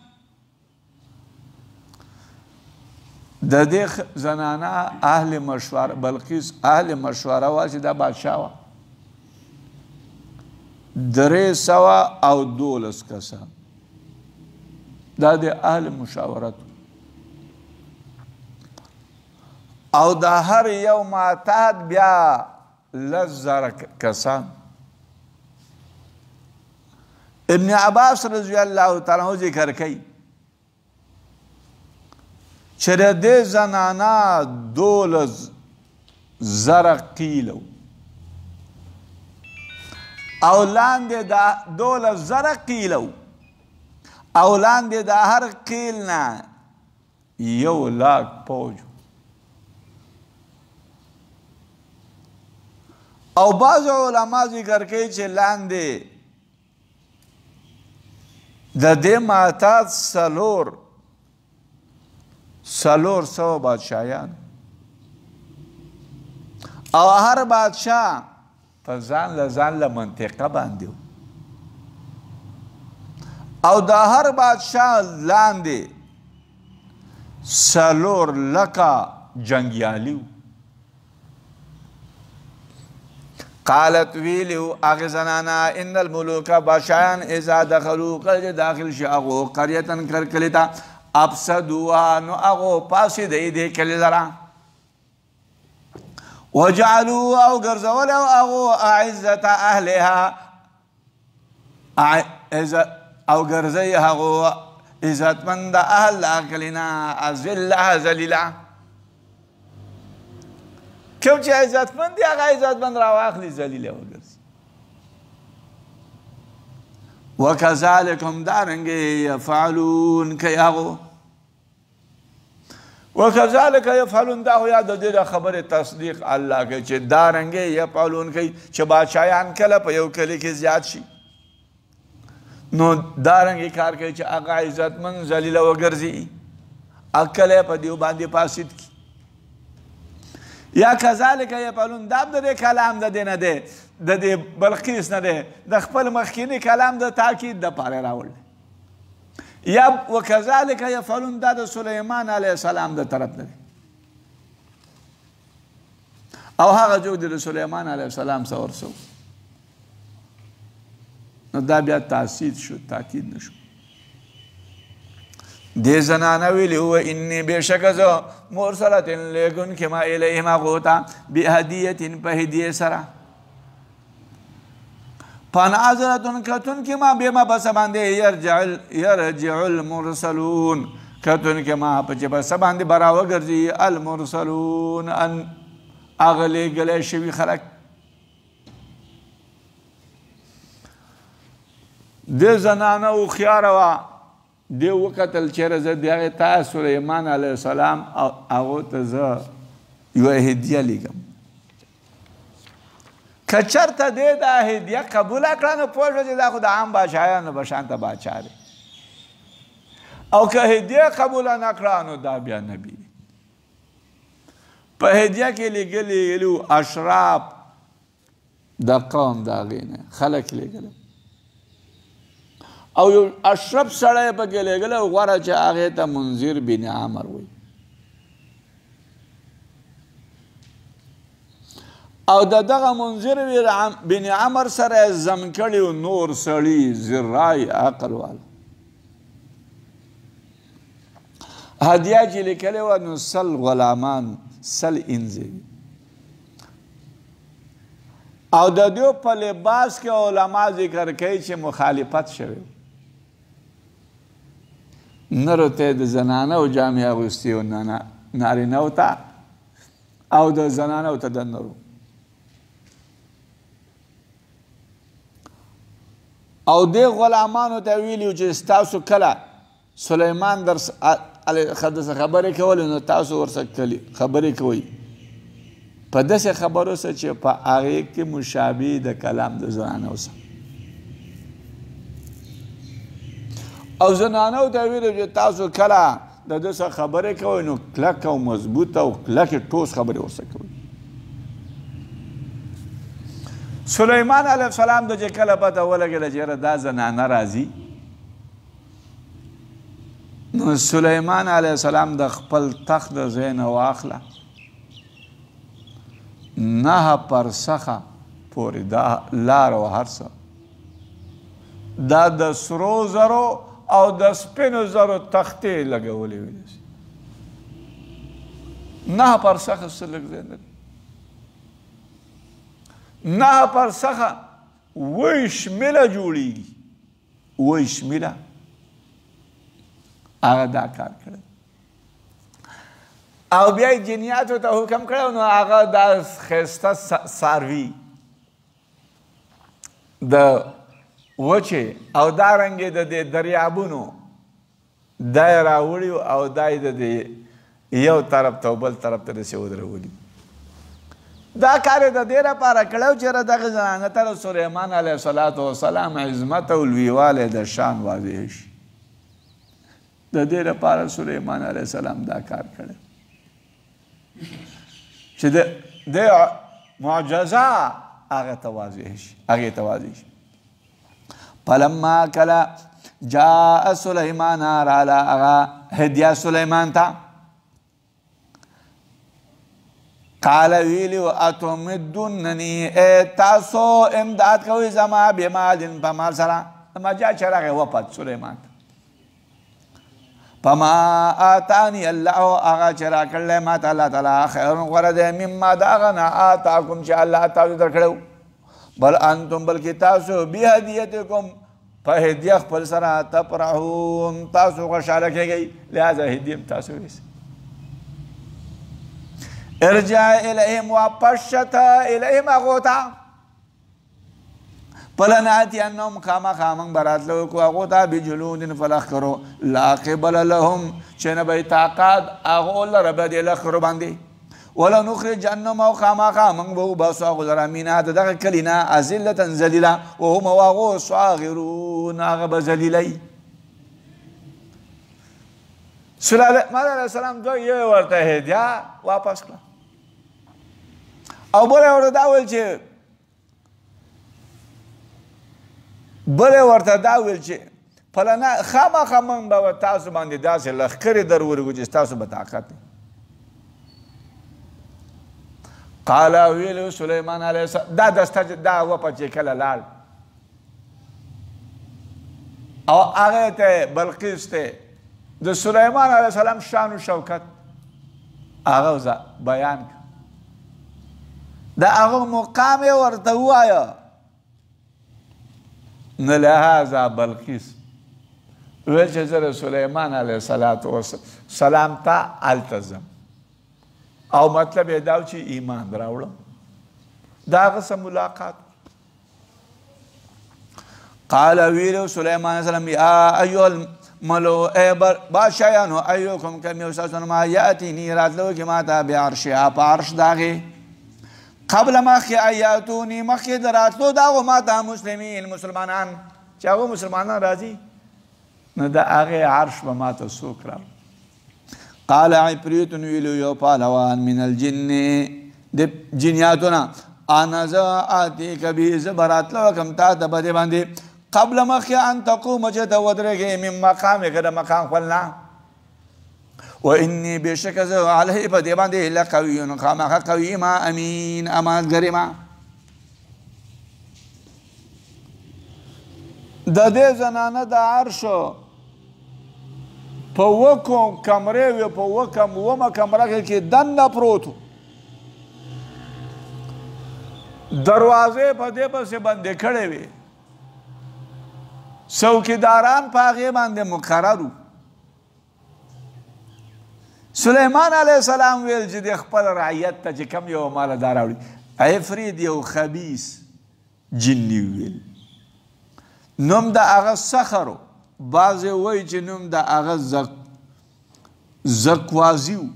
S1: د دې زنانه اهل مشوره بلقیس اهل مشوره وا چې دا بادشاه وا 312 کسان دا د اهل مشاورت او دا هر یو معتاد بیا 10,000 کسان ابن عباس رضی الله تعالی عنہ ذکر کوي چې د دې زنانا 12,000 کیلو او لاندې د 12,000 کیلو او لاندې د هر قیل نه 1,00,000 فوج او بعض علما ذکر کوي چې لاندې د دې معتاد 400 بادشاهیان او هر بادشاه په ځان له منطقه باندې او د هر بادشاه لاندې 400,000 جنګیالي قالت ویلو هغه زنانا ان الملوک بادشاهان اذا دخلوا کله داخل شي هغه قريتن کلی ته افسدوا نو هغه پاسې دی کلی لرا وجعلوا او ګرځول او اعزه اهلها او ګرځي هغه عزتمند اهل کلینا ازلها ذلیلا کوم چې عزتمند دی هغه عزتمند راواخلي ذلیله وګرځي وکذلک هم دارنګې یفعلون کوي هغو وکذلک یفعلون دا خو یا د دې خبرې تصدیق الله کوي چې دارنګې یفعلون کوي چې بادشاهیان کله په یو کلي کې زیات شي نو دارنګې کار کوي چې هغه عزتمند ذلیله وګرځي کله په دیو باندې فاسد کي یا کذالک یفعلون دا د دې کلام د دې نه دی د دې بلقیس نه دی د خپل مخکینی کلام د تاکید دپاره راوړی یا وکذالک یفعلون دا د سلیمان علیه السلام د طرف نه دی او هغه څوک د سلیمان علیه السلام څه ورسو نو دا بیا تاکید شو تاکید نشو دې زنانه ویلي هو انی بېشکه زه مرسلة لیږونکې ما الیهم هغو ته بهدیة په هدیې سره فناظرة کتونکې ما بما په څه باندې یرجع المرسلون کتونکې ما په چې په څه باندې به راوګرځي المرسلون هغه لېږلی شوي خلک د زنانه هوښیاره وه دې وکتل چېرې زه د هغې تا سلیمان علیه السلام هغو ته زه یوه هدیه لیږم که چېرته دې دا هدیه قبوله کړه نو پوه شوه چې دا خو د عام بادشاهانو به شانته بادشاه دی او که هدیه قبوله نه کړه نو دا بیا نبي په هدیه کې لېږلي وو اشراف د قوم د هغې نه خلک لېږلی او یو اشرف سړی پکې لېږلی غوره چې هغې ته منذر بن عمر وایي او د دغه منذر بن عمر سره یې زم کړي نور سړي زرای عقل والا هدیه چې لیکلې وه نو سل غلامان سل انځې او د دوی په لباس کې علما ذکر کوي چې مخالفت شوی نرو ته د زنانو جامې اغوستي و نارینهو ته او د زنانو ته د نرو او دې غلامانو ته ویلي چې ستاسو کله سلیمان در څه خبرې کولې نو تاسو ورسره خبرې کوئ په داسې خبرو سره چې په هغې کې مشابه د کلام د زنانو سره او زنانو ته ویلو چې تاسو کله د ده سره خبرې کوئ نو کلک او مضبوط او کلکې ټوس خبرې ورسره کوئ سلیمان علیه السلام د چې کله پته ولګېده چې یاره دا زنانه راځي نو سلیمان علیه السلام د خپل تخت د ځای نه واخله 9 پرسخه پورې دا لار او هر څه دا د سرو زرو او د سپینو زرو تختې لګولې وې 9 پرسخه څه لږ ځای نه 9 پرسخه 20 میله جوړیږي 20 میله هغه دا کار کړی او بیا یې جنیاتو ته حکم کړی نو هغه دا ښایسته څاروي د وچې او دارنګې د دې دریابونو دا یې راوړي او دا یې د دې یو طرف ته او بل طرف ته داسې ودرولي دا کار یې د دې لپاره کړی چې دغه زنانه ته د سلیمان علیه السلام عظمت او لویوالی د شان واضح شي د دې لپاره سلیمان علیه السلام دا کار کړی چې د معجزه هغه ته واضح شي فلما کله جاء سلیمان راله هغه هدیه سلیمان ته قال ویلی اتمدونني تاسو امداد کوئ زما بمال په مال سره مجا چې راغی وپد سلیمان فما آتانی الله هغه چې راکړلی ما ته الله تعالی خیر غوره دی مما د هغه نه آتاکم چې الله تاسو درکړی بل انتم بلکې تاسو بهدیتکم په هدیه خپل سره تفرحون تاسو خوشحاله کېږئ لہذا هدیه هم تاسو ویسئ ارجع الیهم واپس شته الیهم هغو ته فلناتینهم خامخا موږ به راتلو کړو هغو ته بجلود فلخکرو لا قبل لهم چې نه به یې طاقت هغو لره به دې لښکرو باندې ولنخرجنهم او خامخا موږ به وباسو هغو لره منها د دغه کلي نه اذلة ذلیله وهم او هغو صاغرون هغه به ذلیلی سلیمان علیه السلام یو ورته هدیه واپس کړه او بل یې ورته دا ویل چې فلنا خامخا موږ به تاسو باندې داسې لښکرې در ورغو چې ستاسو به طاقت دی قال ویلو سلیمان علیه السلام دا دسته دا وپه چې کله لاړ او هغې ته بلقیس ته د سلیمان علیه السلام شان و شوکت هغه بیان کړ د هغه مقام یې ورته ووایه نو لهذا بلقیس ویل چې زه د سلیمان علیه السلام ته هلته ځم او مطلب یې دا و چې ایمان راوړم د هغه سره ملاقات قال ویلو سلیمان علیہ السلام یا ایو الملو اے بادشاہیانو ایوکم کم یو ساسون ما یاتینی راتلو کی ماتا بعرشها پا عرش داغی قبل مخی ایاتونی مخی دراتلو داغو ماتا مسلمین مسلمانان چاگو مسلمانان راضی نو دا آغی عرش با ماتا سوک را قال عفریتن ویلو یو پالوان من الجن دی جنیاتونا آنازا آتی کبی زبراتلو کم تا دبادی باندی قبل مخی ان تقوم چه تا ودرگی من مقامی که دا مقام خلنا و انی بیشک از علیه پا دی باندی لقویون خامخ قوی ما امین امانت گری ما دا دی زنانه دا عرشو پا وکم کمره وی پا وکم وما کمره که دن پروتو دروازه پا دی پس بنده کڑے وی څوکیداران په هغې باندې مقررو سلیمان علیه السلام ویل چې د خپل رعیت ته چې کم یو ماله دا راوړي عفریت یو خبیث جني ویل نوم د هغه سخرو بعضې وایي چې نوم د هغه زکوازي و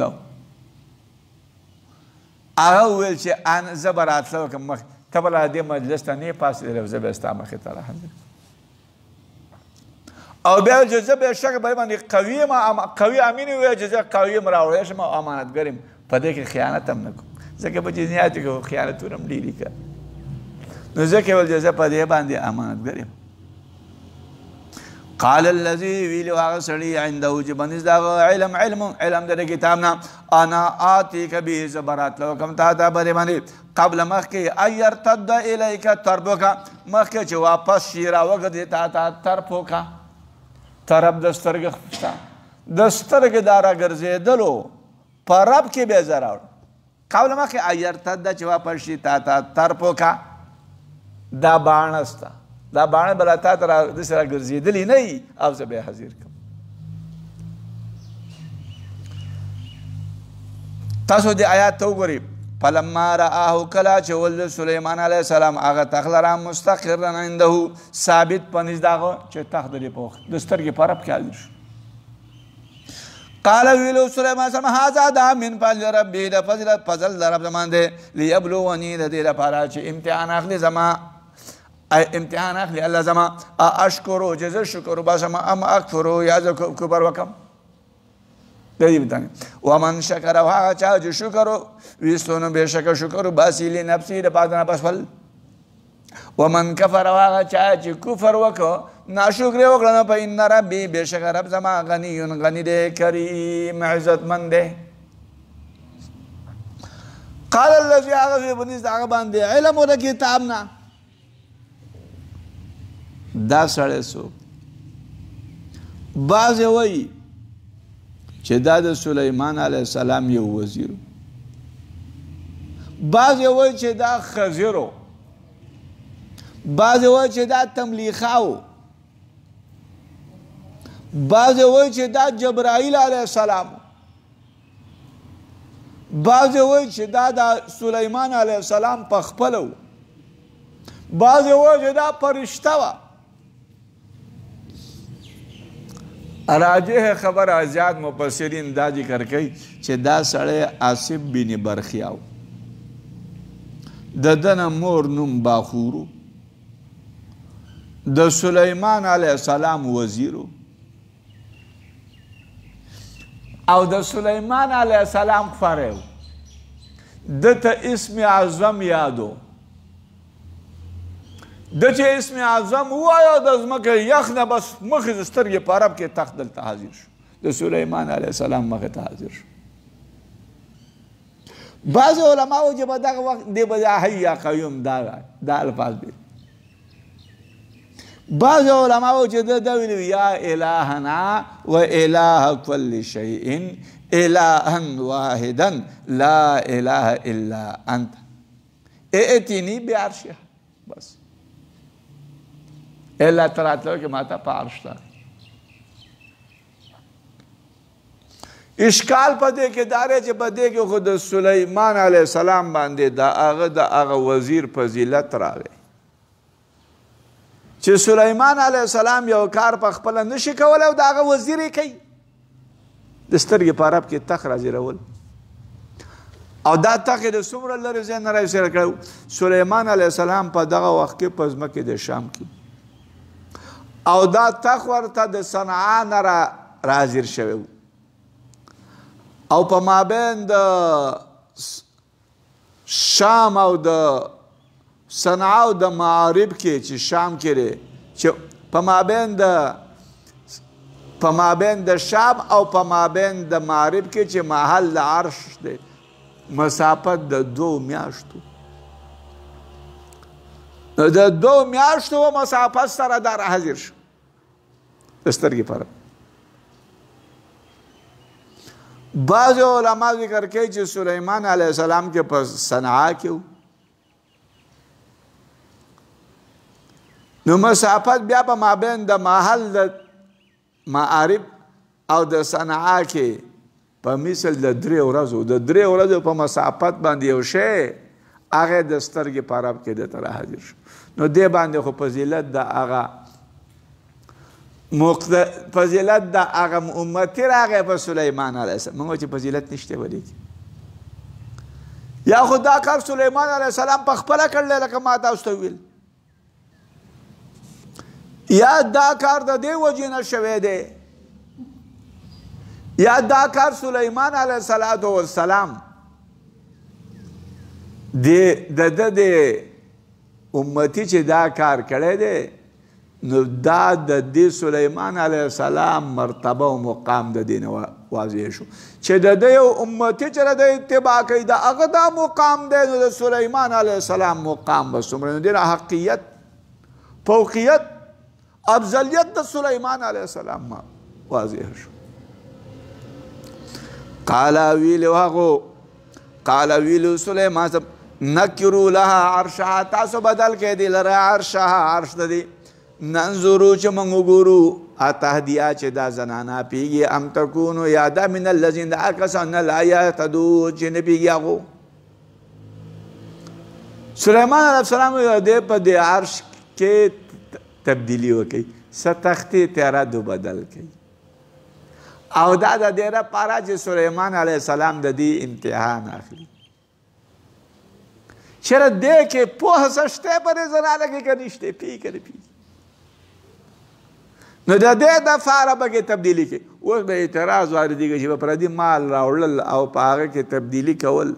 S1: دا هغه وویل چې زه به راتله وکړم مخکې ته به لا دې مجلس ته نه پاسېدلی او زه به ستا مخې ته راغلی او بیا ویل چې زه بېشکه په دې باندې قوي یم قوي امین یې وویل چې زه قوي یم راوړی شم او امانتګر یم په دې کې خیانت هم نه کوم ځکه په جنیاتو کې خیانتونه هم ډېرې که نو ځکه یې ویل چې زه په دې باندې امانتګر یم قال الذي ویلو هغه سړي عنده چې بندیز د هغه علم د کتاب نه انا آتیک به زه به راتلو کوم تا ته په دې باندې قبل مخکې ان یرتد الیک طرفک مخکې چې واپس شي راوګرځې تا ته طرفک طرف د سترګې ستا د سترګې دا راګرځېدلو په رب کې به زه راوړم قبل مخکې ان یرتد چې واپس شي تا ته طرفک دا باڼه ستا دا باڼه به لا تا ته داسې راګرځېدلې نه وي او زه به یې حاضر کړم تاسو دې آیات ته وګورئ فلما رآه کله چې ولد سلیمان علیه السلام هغه تخت لره مستقرا عنده ثابت په نزد هغه چې تخت د دې په د سترګې په رب کې حاضر شو قال ویلو سلیمان علیه السلام هذا دا من فضل ربي د فضل د رب زمان دی لیبلوني د دې لپاره چې امتحان اخلي زما امتحان اخلي الله زما اشکرو چې زه شکر وباسم ام اکفرو یا زه کفر وکم د دې بتانه ومن شکر او هغه چا چې شکر ویستو نو بېشکه شکر وباسي لنفسي د پاره نه پسول ومن کفر او هغه چا چې کفر وکړو ناشکري وکړه نو په ان ربي بېشکه رب زما غني دی کریم عزتمند دی قال الذي هغه بنیز هغه باندې علم د کتاب نه دا سړی څوک بعضې وایي چې دا د سلیمان علیه السلام یو وزیر بعضې وایي چې دا خضر و بعضې وایي چې دا تملیخا و بعضې وایي چې دا جبرائیل علیه السلام بعضې وایي چې دا د سلیمان علیه السلام په خپله و بعضې وایي چې دا فرشته وه راجح خبر زیاد مفسرین دا ذکر کوي چې دا سړی آصف بن برخیا و د ده نه مور نوم باخورو د سلیمان علیه السلام وزیرو او د سلیمان علیه السلام خوری و ده ته اسم اعظم یادو د چې اسم اعظم ووایه د ځمکې یخ نه بس مخې د سترګې په عرب کې تخت دلته حاضر شو د سلیمان علیه السلام مخې ته حاضر شو بعضې علماو چې په دغه وخت دی به حی یا قیوم دا الفاظ دی بعضې علماو چې ده ویلي یا الهنا و اله کل شیء الها واحدا لا اله الا انت ائتنی بعرشها بس الا تراتلو که ماتا پا عرش تا اشکال پا دے که داره چه پا دے که خود سلیمان علیه السلام بانده دا آغا وزیر فضیلت راوی چې سلیمان علیه السلام یو کار په خپله نشي کولی او د هغه وزیر یې کوي د سترګې په عرب کې تخ راځېرول او دا تخ یې د څومره لرې ځای نه راویسېره کړی سلیمان علیه السلام په دغه وخت کې په ځمکې د شام کې او دا تخ ورته د صنعا نه راحاضر شوی و او په مابین د شام او د صنعا او د معارب کې چې شام کې دی چې په مابین د شام او په مابین د معارب کې چې محل د عرش دی مسافت د 2 میاشتو د 2 میاشتو مسافت سره دا راحاضر شو د سترګې په عرب بعض علما ذکر کوي چې سلیمان علیه السلام کې په صنعا کې و نو مسافت بیا په مابین د محل د معارب او د صنعا کې په مثل د 3 ورځو د 3 ورځو په مسافت باندې یو شی هغه د سترګې په عرب کې دته راحاضر شو نو دې باندې خو فضیلت د هغه فضیلت د هغه امتی راغی په سلیمان علیه السلام موږ چې فضیلت نشته ولیکي یا خو دا کار سلیمان علیه السلام په خپله کړلی لکه ما تاسو ته ویل یا دا کار د دې وجې نه شوی دی یا دا کار سلیمان علیه السلام د د امتی چې دا کار کړی دی نو دا د دې سلیمان علیه السلام مرتبه او مقام د دې نه واضح شو چې د دې یو امتی چې د اتباع کوي د هغه دا مقام دی نو د سلیمان علیه السلام مقام به څومره نو دې حقیت فوقیت افضلیت د سلیمان علیه السلام واضح شو قال ویلو سلیمان نکرو لها عرشها تاسو بدل کې دی لره عرشها عرش د دې ننظرو چې موږ وګورو اتهدیا چې دا زنانا پیږي ام تکونو یادا من الذین دا کسان لا یهتدون چې نه پیږي هغو سلیمان علیه السلام دې په دې عرش کې تبدیلی وکړي څه تختې تیاره دو بدل کړي او دا د دې لپاره چې سلیمان علیه السلام د دې امتحان اخلي چېرې دې کې پوهه څه شته په دې زنانه کې که نشته پی که نه پی نو د دې دپاره به کې تبدیلي کوي اوس به اعتراض واردېږي چې به پردي مال راوړل او په هغه کې تبدیلي کول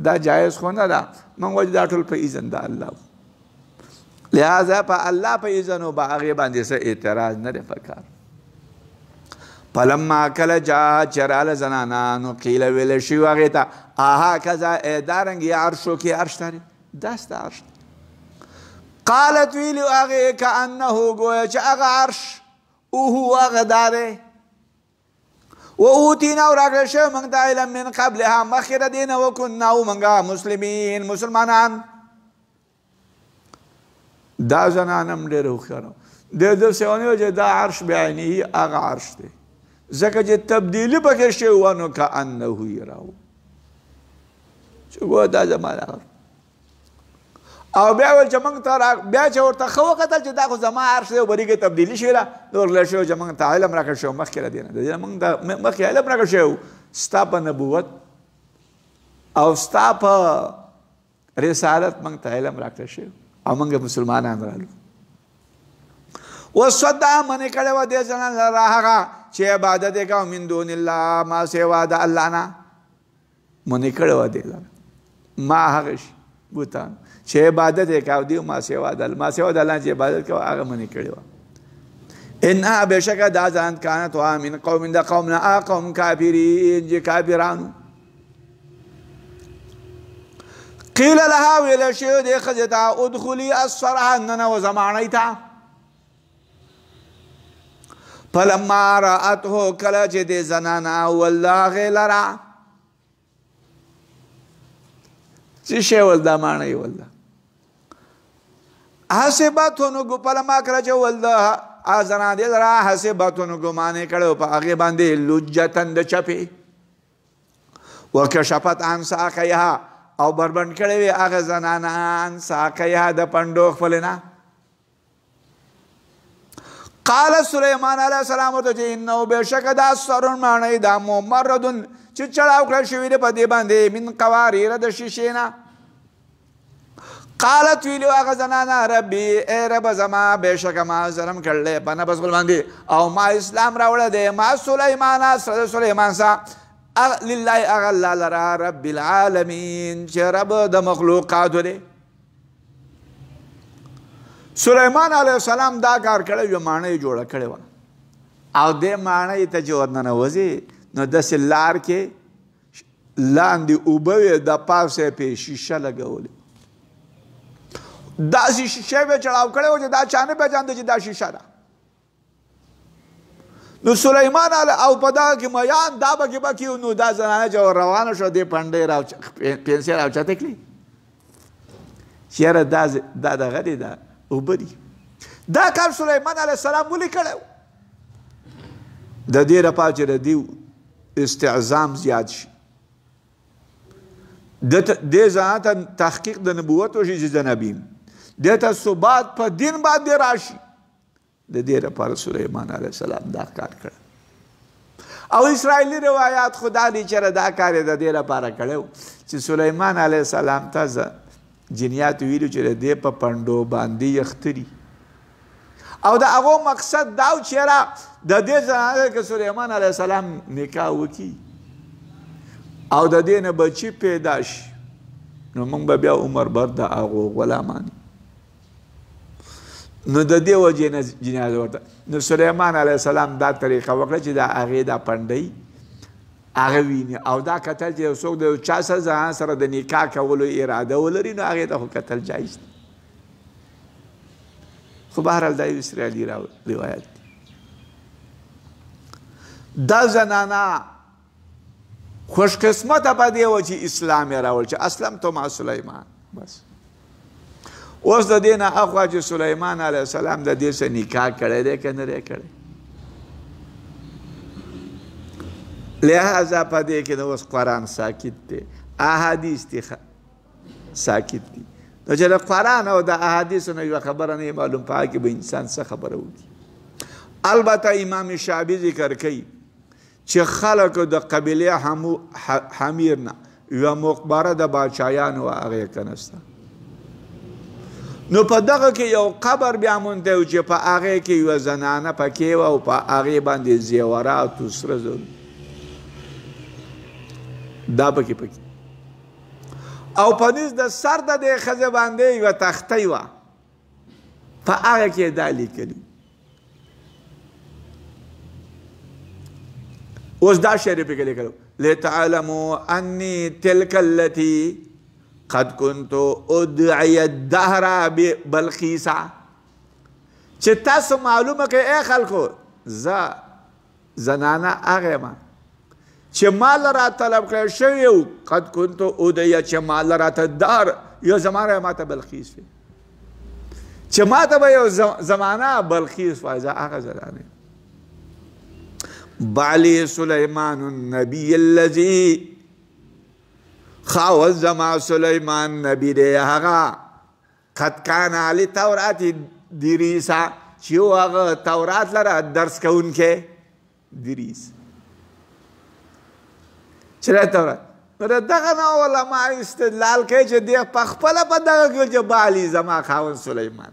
S1: دا جایز خو نه ده موږ وایو دا ټول په اذن د الله لہذا په الله په اذن و به هغې باندې څه اعتراض نه دی پکار فلما کله جاء چې راله زنانه نو قیله ویلی شوي هغې ته آها کذا دارنګې عرشو کې عرش تارې دا ستا عرش قالت ویلي هغې کانه ګویا چې هغه عرش اوهو هغه دا دی و اوتینا او راکړل شوی موږ ته علم من قبلها مخکې د دې نه وکننا و موږ مسلمین مسلمانان دا زنانه هم ډېره هوښیاره د داسې ونه چې دا عرش بعینه هغه عرش دی ځکه چې تبدیلي پکې شوی وه نو کانه یراه چې ګوه دا زما عرش او بیا ویل چې موږ ته بیا چې ورته ښه وکتل چې دا خو زما عرش دی او بلې کې تبدیلي شوې ده نو ورله شوی چې موږ ته علم راکړل شوی مخکې له دې نه د دې نه موږ ته مخکې علم راکړل شوی ستا په نبوت او ستا په رسالت موږ ته علم راکړل شوی او موږ مسلمانان رالو وصدع منې کړې وه دې زنان لره هغه چې عبادت یې کوه من دون الله ما سوا د الله نه منې کړې وه دې لره ما هغه شي بوتان چې عبادت یې کوه دی ما سوا د الله چې عبادت کوه هغه منې کړې وه انها بېشکه دا ځان کانت وه من قوم د قوم نه قوم کافرین چې کافرانو قیل لها ویل شوی دې ښځې ته ادخلي الصرح ننوځه ماڼۍ ته فلما رأته کله چې دې زنانه ولده هغې لره څه شی ولده ماڼۍ ولده حسبته نو فلما کله چې ولده زنانه دې لره حسبته نو ګمانې کړی په هغې باندې لجتن د چپې وکشفت عن ساقیها او بربند کړی وي هغه زنانه عن ساقیها د پنډو خپلې نه قال سلیمان علیه السلام ورته چې انه بېشکه دا سرون ماڼۍ دا ممردون چې چړاو کړل شوي دی په دې باندې من قواریر د شیشې نه. قالت ویلو هغه زنانه ربي ای رب زما بېشکه ما ظلم کړلی په نفس خپل باندې او ما اسلام راوړی دی ما سلیمانه سره د سلیمان سره لله هغه الله لره رب العالمین چې رب د مخلوقاتو دی. سلیمان علیه السلام دا کار کړی یو ماڼۍ جوړه کړې وه او دې ماڼۍ ته چې ورننوځې نو داسې لار کې لاندې اوبه وې د پاسه پې شیشه لګولې داسې شیشې به چړاو کړی و چې دا چا نه پېژانده چې دا شیشه ده. نو سلیمان او په دغه کې میان دا به کې به کې نو دا زنانه چې روانه شوه دې پنډۍ پنسې راوچته کړي چېره دا دغه دی دا اوبه دي. دا کار سلیمان علیه السلام ولې کړی و؟ د دې لپاره چې د دې استعظام زیات شي دې ځان ته تحقیق د نبوت وشي چې زه نبي یم دې ته ثبات په دین باندې راشي. د دې لپاره سلیمان علیه السلام دا کار کړی او اسرائیلي روایات خدا دی چېرې دا کار یې د دې لپاره کړی و چې سلیمان علیه السلام ته جنیات ویلو چې د دې په پنډو باندې یختري او د هغو مقصد دا و چېرې د دې زنانه که سلیمان علیه السلام نکاح وکړي او د دې نه بچي پیدا شي نو موږ به بیا عمر بر د هغو غلامان نو د دې وجې نه جنیات ورته نو سلیمان علیه السلام دا طریقه وکړه چې د هغې دا پنډۍ هغه ویني او دا کتل چې یو څوک د یو چا سره ځان سره د نکاح کولو اراده ولري نو هغې ته خو کتل جایز دی. خو بهرحال دا یو اسرائیلي روایت دی. دا زنانه خوش قسمته په دې وه چې اسلام یې راوړ چې اسلمت مع سلیمان. بس اوس د دې نه اخوا چې سلیمان علیه السلام د دې سره نکاح کړی دی که نه دی کړی لہذا په دې کې نو اوس قرآن ساکت دی احادیث دي ساکت دي نو چې د قرآن او د احادیثو نه یوه خبره نه معلوم په هغه کې به انسان څه خبره وکړي. البته امام شعبي ذکر کوي چې خلکو د قبیلې حمیر نه یوه مقبره د باچایانو وه هغه یې کنسته نو په دغه کې یو قبر بیا مونتی و چې په هغې کې یوه زنانه پکې وه او په هغې باندې زیورات و سره زر دا پکې او په نس د سر د دې ښځې باندې یوه تختۍ وه په هغه کې دا لیکلي اوس دا شعر پکې لیکلی لتعلموا انی تلک التي قد كنت ادعي الدهر ببلقیسا چې تاسو معلومه کړئ ای خلکو زه زنانه هغه یم چې مال را طلب کړی شوی و قد كنت ادعي چې مال راته دار یو زمانه ماته بلقیس وي چې ماته به یو زمانه بلقیس وایي زه هغه زنانه بعلی سلیمان النبی الذي خاوز زما سلیمان نبی دی هغه قد کان علی تورات دریسا چې هغه تورات لره درس کوونکی دریس چې تورات نو دغه نه علما استدلال کوي چې دی په خپله په دغه کې چې بعلی زما خاوند سلیمان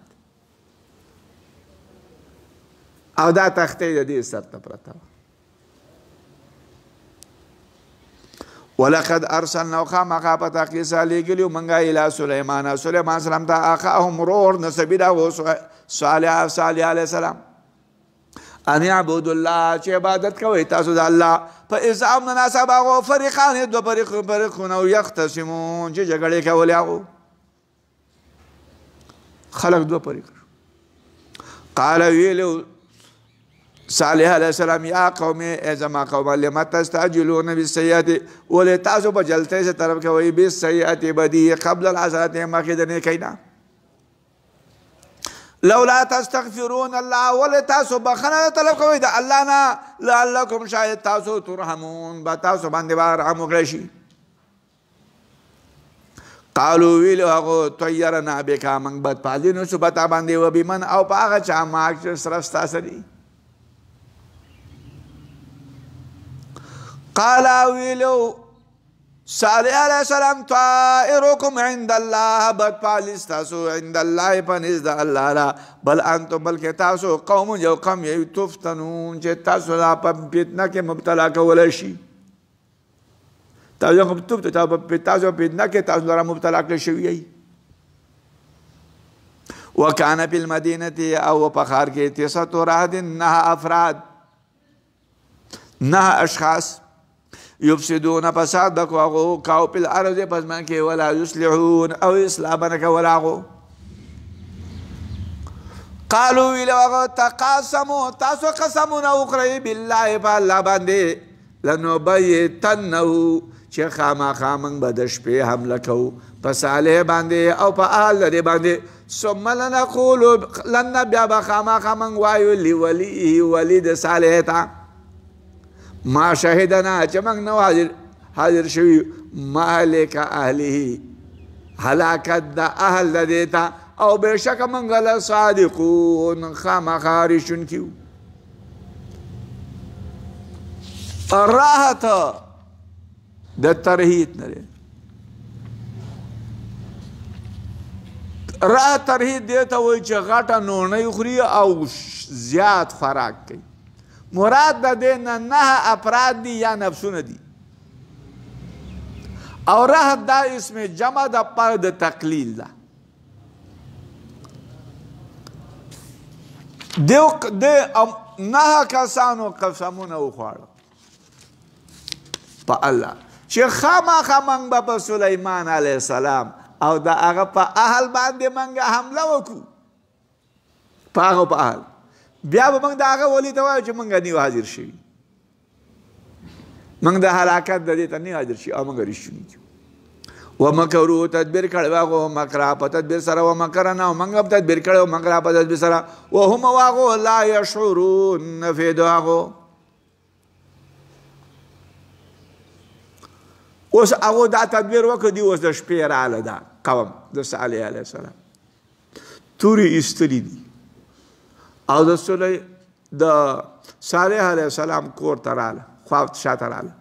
S1: او دا تختې د دې سر ته پرته وه ولقد ارسلنا خامخا په تحقیق سره لیږلي وو موږ الی سلیمان سلام ته اخاهم ورور نسبي دا و صالح علیه السلام ان اعبدوا الله چې عبادت کوئ تاسو د الله فاذا امن الناس هغو فریقان دوه فریقونه یختصمون چې جګړې کولې هغو خلق دوه فریق قال ویلو صالح علیہ السلام یا قوم ای زما قوم لما تستعجلون بالسیئات ولې تاسو په جلدۍ سے طرف کوئ بالسیئات بدی قبل الحسنات مخکې د نیکۍ نه لولا تستغفرون الله ولې تاسو بخښنه طلب کوئ د الله نه لعلکم شاید تاسو ترحمون به تاسو باندې به رحم وکړی شي قالو ویلو هغو طیرنا بکا منگ بدپالینو شو بتا باندې و بمن او پا آغا چا ماک چې سره ستا سره قالا ویلو صالح علیہ السلام طائرکم عند اللہ بدپالی ستاسو عند اللہ پنزد اللہ را بل انتم بلکہ تاسو قوم جو قوم یو تفتنون چه تاسو لا پا فتنہ کے مبتلا کولشی تاسو فتنہ کے تاسو لرا مبتلا کلشوی وکانا پی المدینتی او پخار کے تیسط رہد نہا افراد نہا اشخاص یفسدون فساد بکو اغو کاو پی الارض پس من کے ولا یسلحون او اصلاح بنک ولا اغو قالو ویلو اغو تقاسمو تاسو قسمون اقرئی باللہ پا اللہ باندے لنو بیتنہو چه خاما خامنگ بدش پی حملہ کو پا صالح باندے او پا آل لدے باندے ثم لنقولو لن بیا با خاما خامنگ وایو لی ولی ولید صالح تا ما شهدنا چمنگ نو حاضر شوی مالک اهلی حلاکت دا اهل دا دیتا او بیشک منگل صادقون خام خارشن کیو راحت دا ترهید نرے راحت ترهید دیتا وی چه غاٹا نونی خوری او زیاد خوراک کئی مراد دا دینا نہ افراد دی یا نفسون دی اور راحت دا اس میں جمع دا پر دا تقلیل دا دے نہ کسانو قسمون او خوارو پا اللہ چه خاما خامنگ با پا سلیمان علیہ السلام او دا آغا پا اہل باندے منگا حملہ وکو پا آغا پا اہل بیا به موږ د هغه ولي ته وایو چې موږ نیو حاضر شوي موږ د هلاکت د دې ته نه حاضر شي او موږ رښتوني کړو ومکرو تدبیر کړی هغو مکره په تدبیر سره ومکرنا او موږ هم تدبیر کړی مکره په تدبیر سره وهم هغو لا یشعرون نفیدو هغو اوس هغو دا تدبیر وکړو دي اوس د شپې راغله دا قوم د صالح علیه السلام تورې ایستلي دي او د صالح علیہ السلام کور تراله خواف شاته راله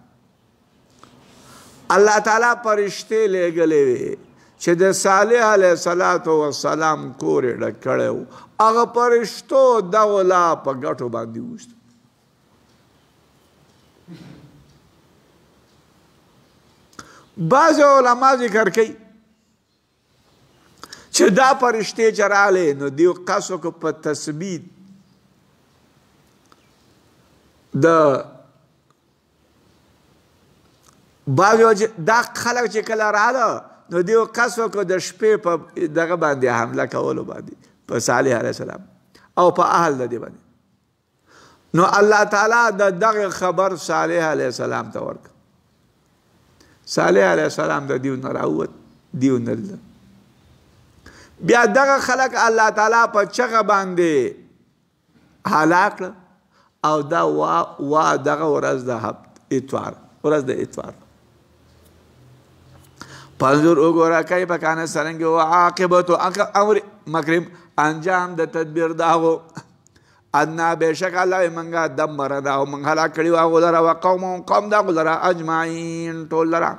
S1: الله تعالی فرشتے لے گلے وی چې د صالح علیہ السلام کور ډک کړو هغه فرشتو دغلا په ګټو باندې وست بعض علما ذکر کوي چې دا فرشتے چراله نو دیو قصو کو په تثبیت دا بعضو دا خلق چې کله راله نو دیو قصو کو د شپې په دغه باندې حمله کولو باندې په صالح علیه السلام او په اهل د دې باندې نو الله تعالی د دغه خبر صالح علیه السلام ته ورک صالح علیه السلام د دیو نه راووت دیو نه بیا دغه خلق الله تعالی په چغه باندې هلاک او دا وا دغه ورځ د اتوار ورځ د اتوار پنځور وګوره کیف کان څرنګه و عاقبت امر مکرم انجام د تدبیر داغو ادنا بشک الله منګه دمر دا او منګه هلاک کړي واغو لرا وقوم دا لرا اجمعین ټول لرا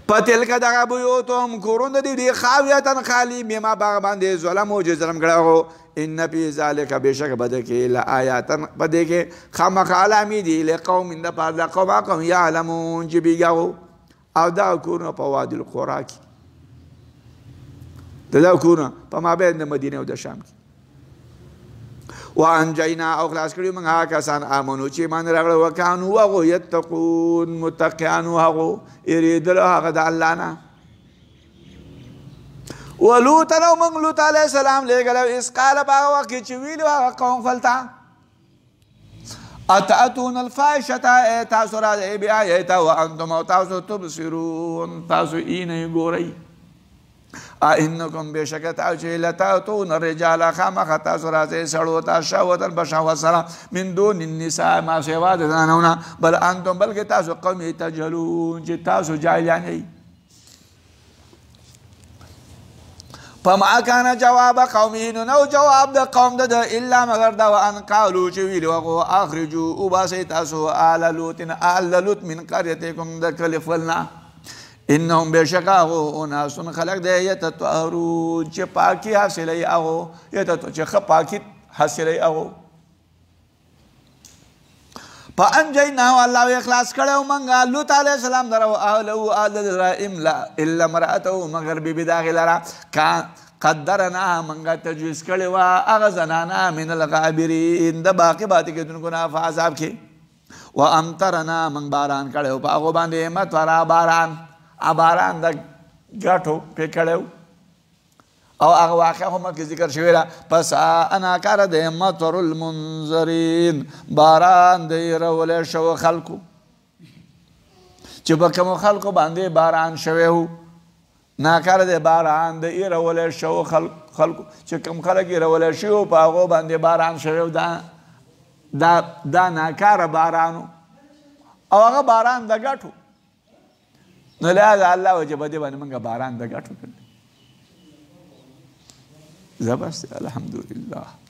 S1: پتل کا دغه بيوتهم کورون دي خاویتن خالی بما باندې ظلم او جرم کړه ان فی ذلک بشک بدکه لآیاتن بدکه خامخ علامی دی لقوم ان پاردا قوم یعلمون جبیگو او دا کورونه په وادي القرا کې دا کورونه په مابین د مدینه او د شام کې وانجینا او خلاص کړیو موږ هغه کسان امنو چې ایمان راغله وکانو هغو یتقون متقیان هغو یریدل هغه د الله نه ولوط نو موږ لوط علیه السلام لېږلی اس قال په هغه وخت کې چې ویلو هغه قوم فلته اتأتون الفاحشة تاسو راځئ بآیت وانتم او تاسو تبصرون تاسو اینې ګورئ انکم بشک تاسو لتاتون الرجال خامخ تاسو راځئ سړو ته شهوة بشهوت سره من دون النساء ما سوا د زنانونه بل انتم بلکې تاسو قوم تجهلون چې تاسو جاهلان یئ فما كان جواب قومه نو جواب د قوم د الا مگر دا وان قالوا چې ویل وغو اخرجوا وباسي تاسو آل لوط من قريتكم د کلفلنا انهم بشکاغو اناس خلق د یتطهرو چې پاکي حاصلې هغه چې پاکي حاصلې هغه فانجيناه الله اخلاص کړو منګه لوط عليه السلام درو اهله اهل الا امراته مگر بي داخلرا قدرنا منګه تجويز کړو هغه زنانا من الغابرين د باقي باندې کېدونکو نه فعذاب کې وامطرنا من باران کړو په هغه باندې مطر باران د غټو په کړو او هغه واقع هم کې ذکر شوی را پس انا کار د مطر المنذرین باران دی رول شو خلقو چې په کوم خلقو باندې باران شوی هو ناکار د باران دی رول شو خلقو چې کوم خلک رول شو په هغه باندې باران شوی دا ناکار بارانو او هغه باران د غټو نو لهذا الله وجب دې باندې موږ باران د غټو کړ زبست الحمد لله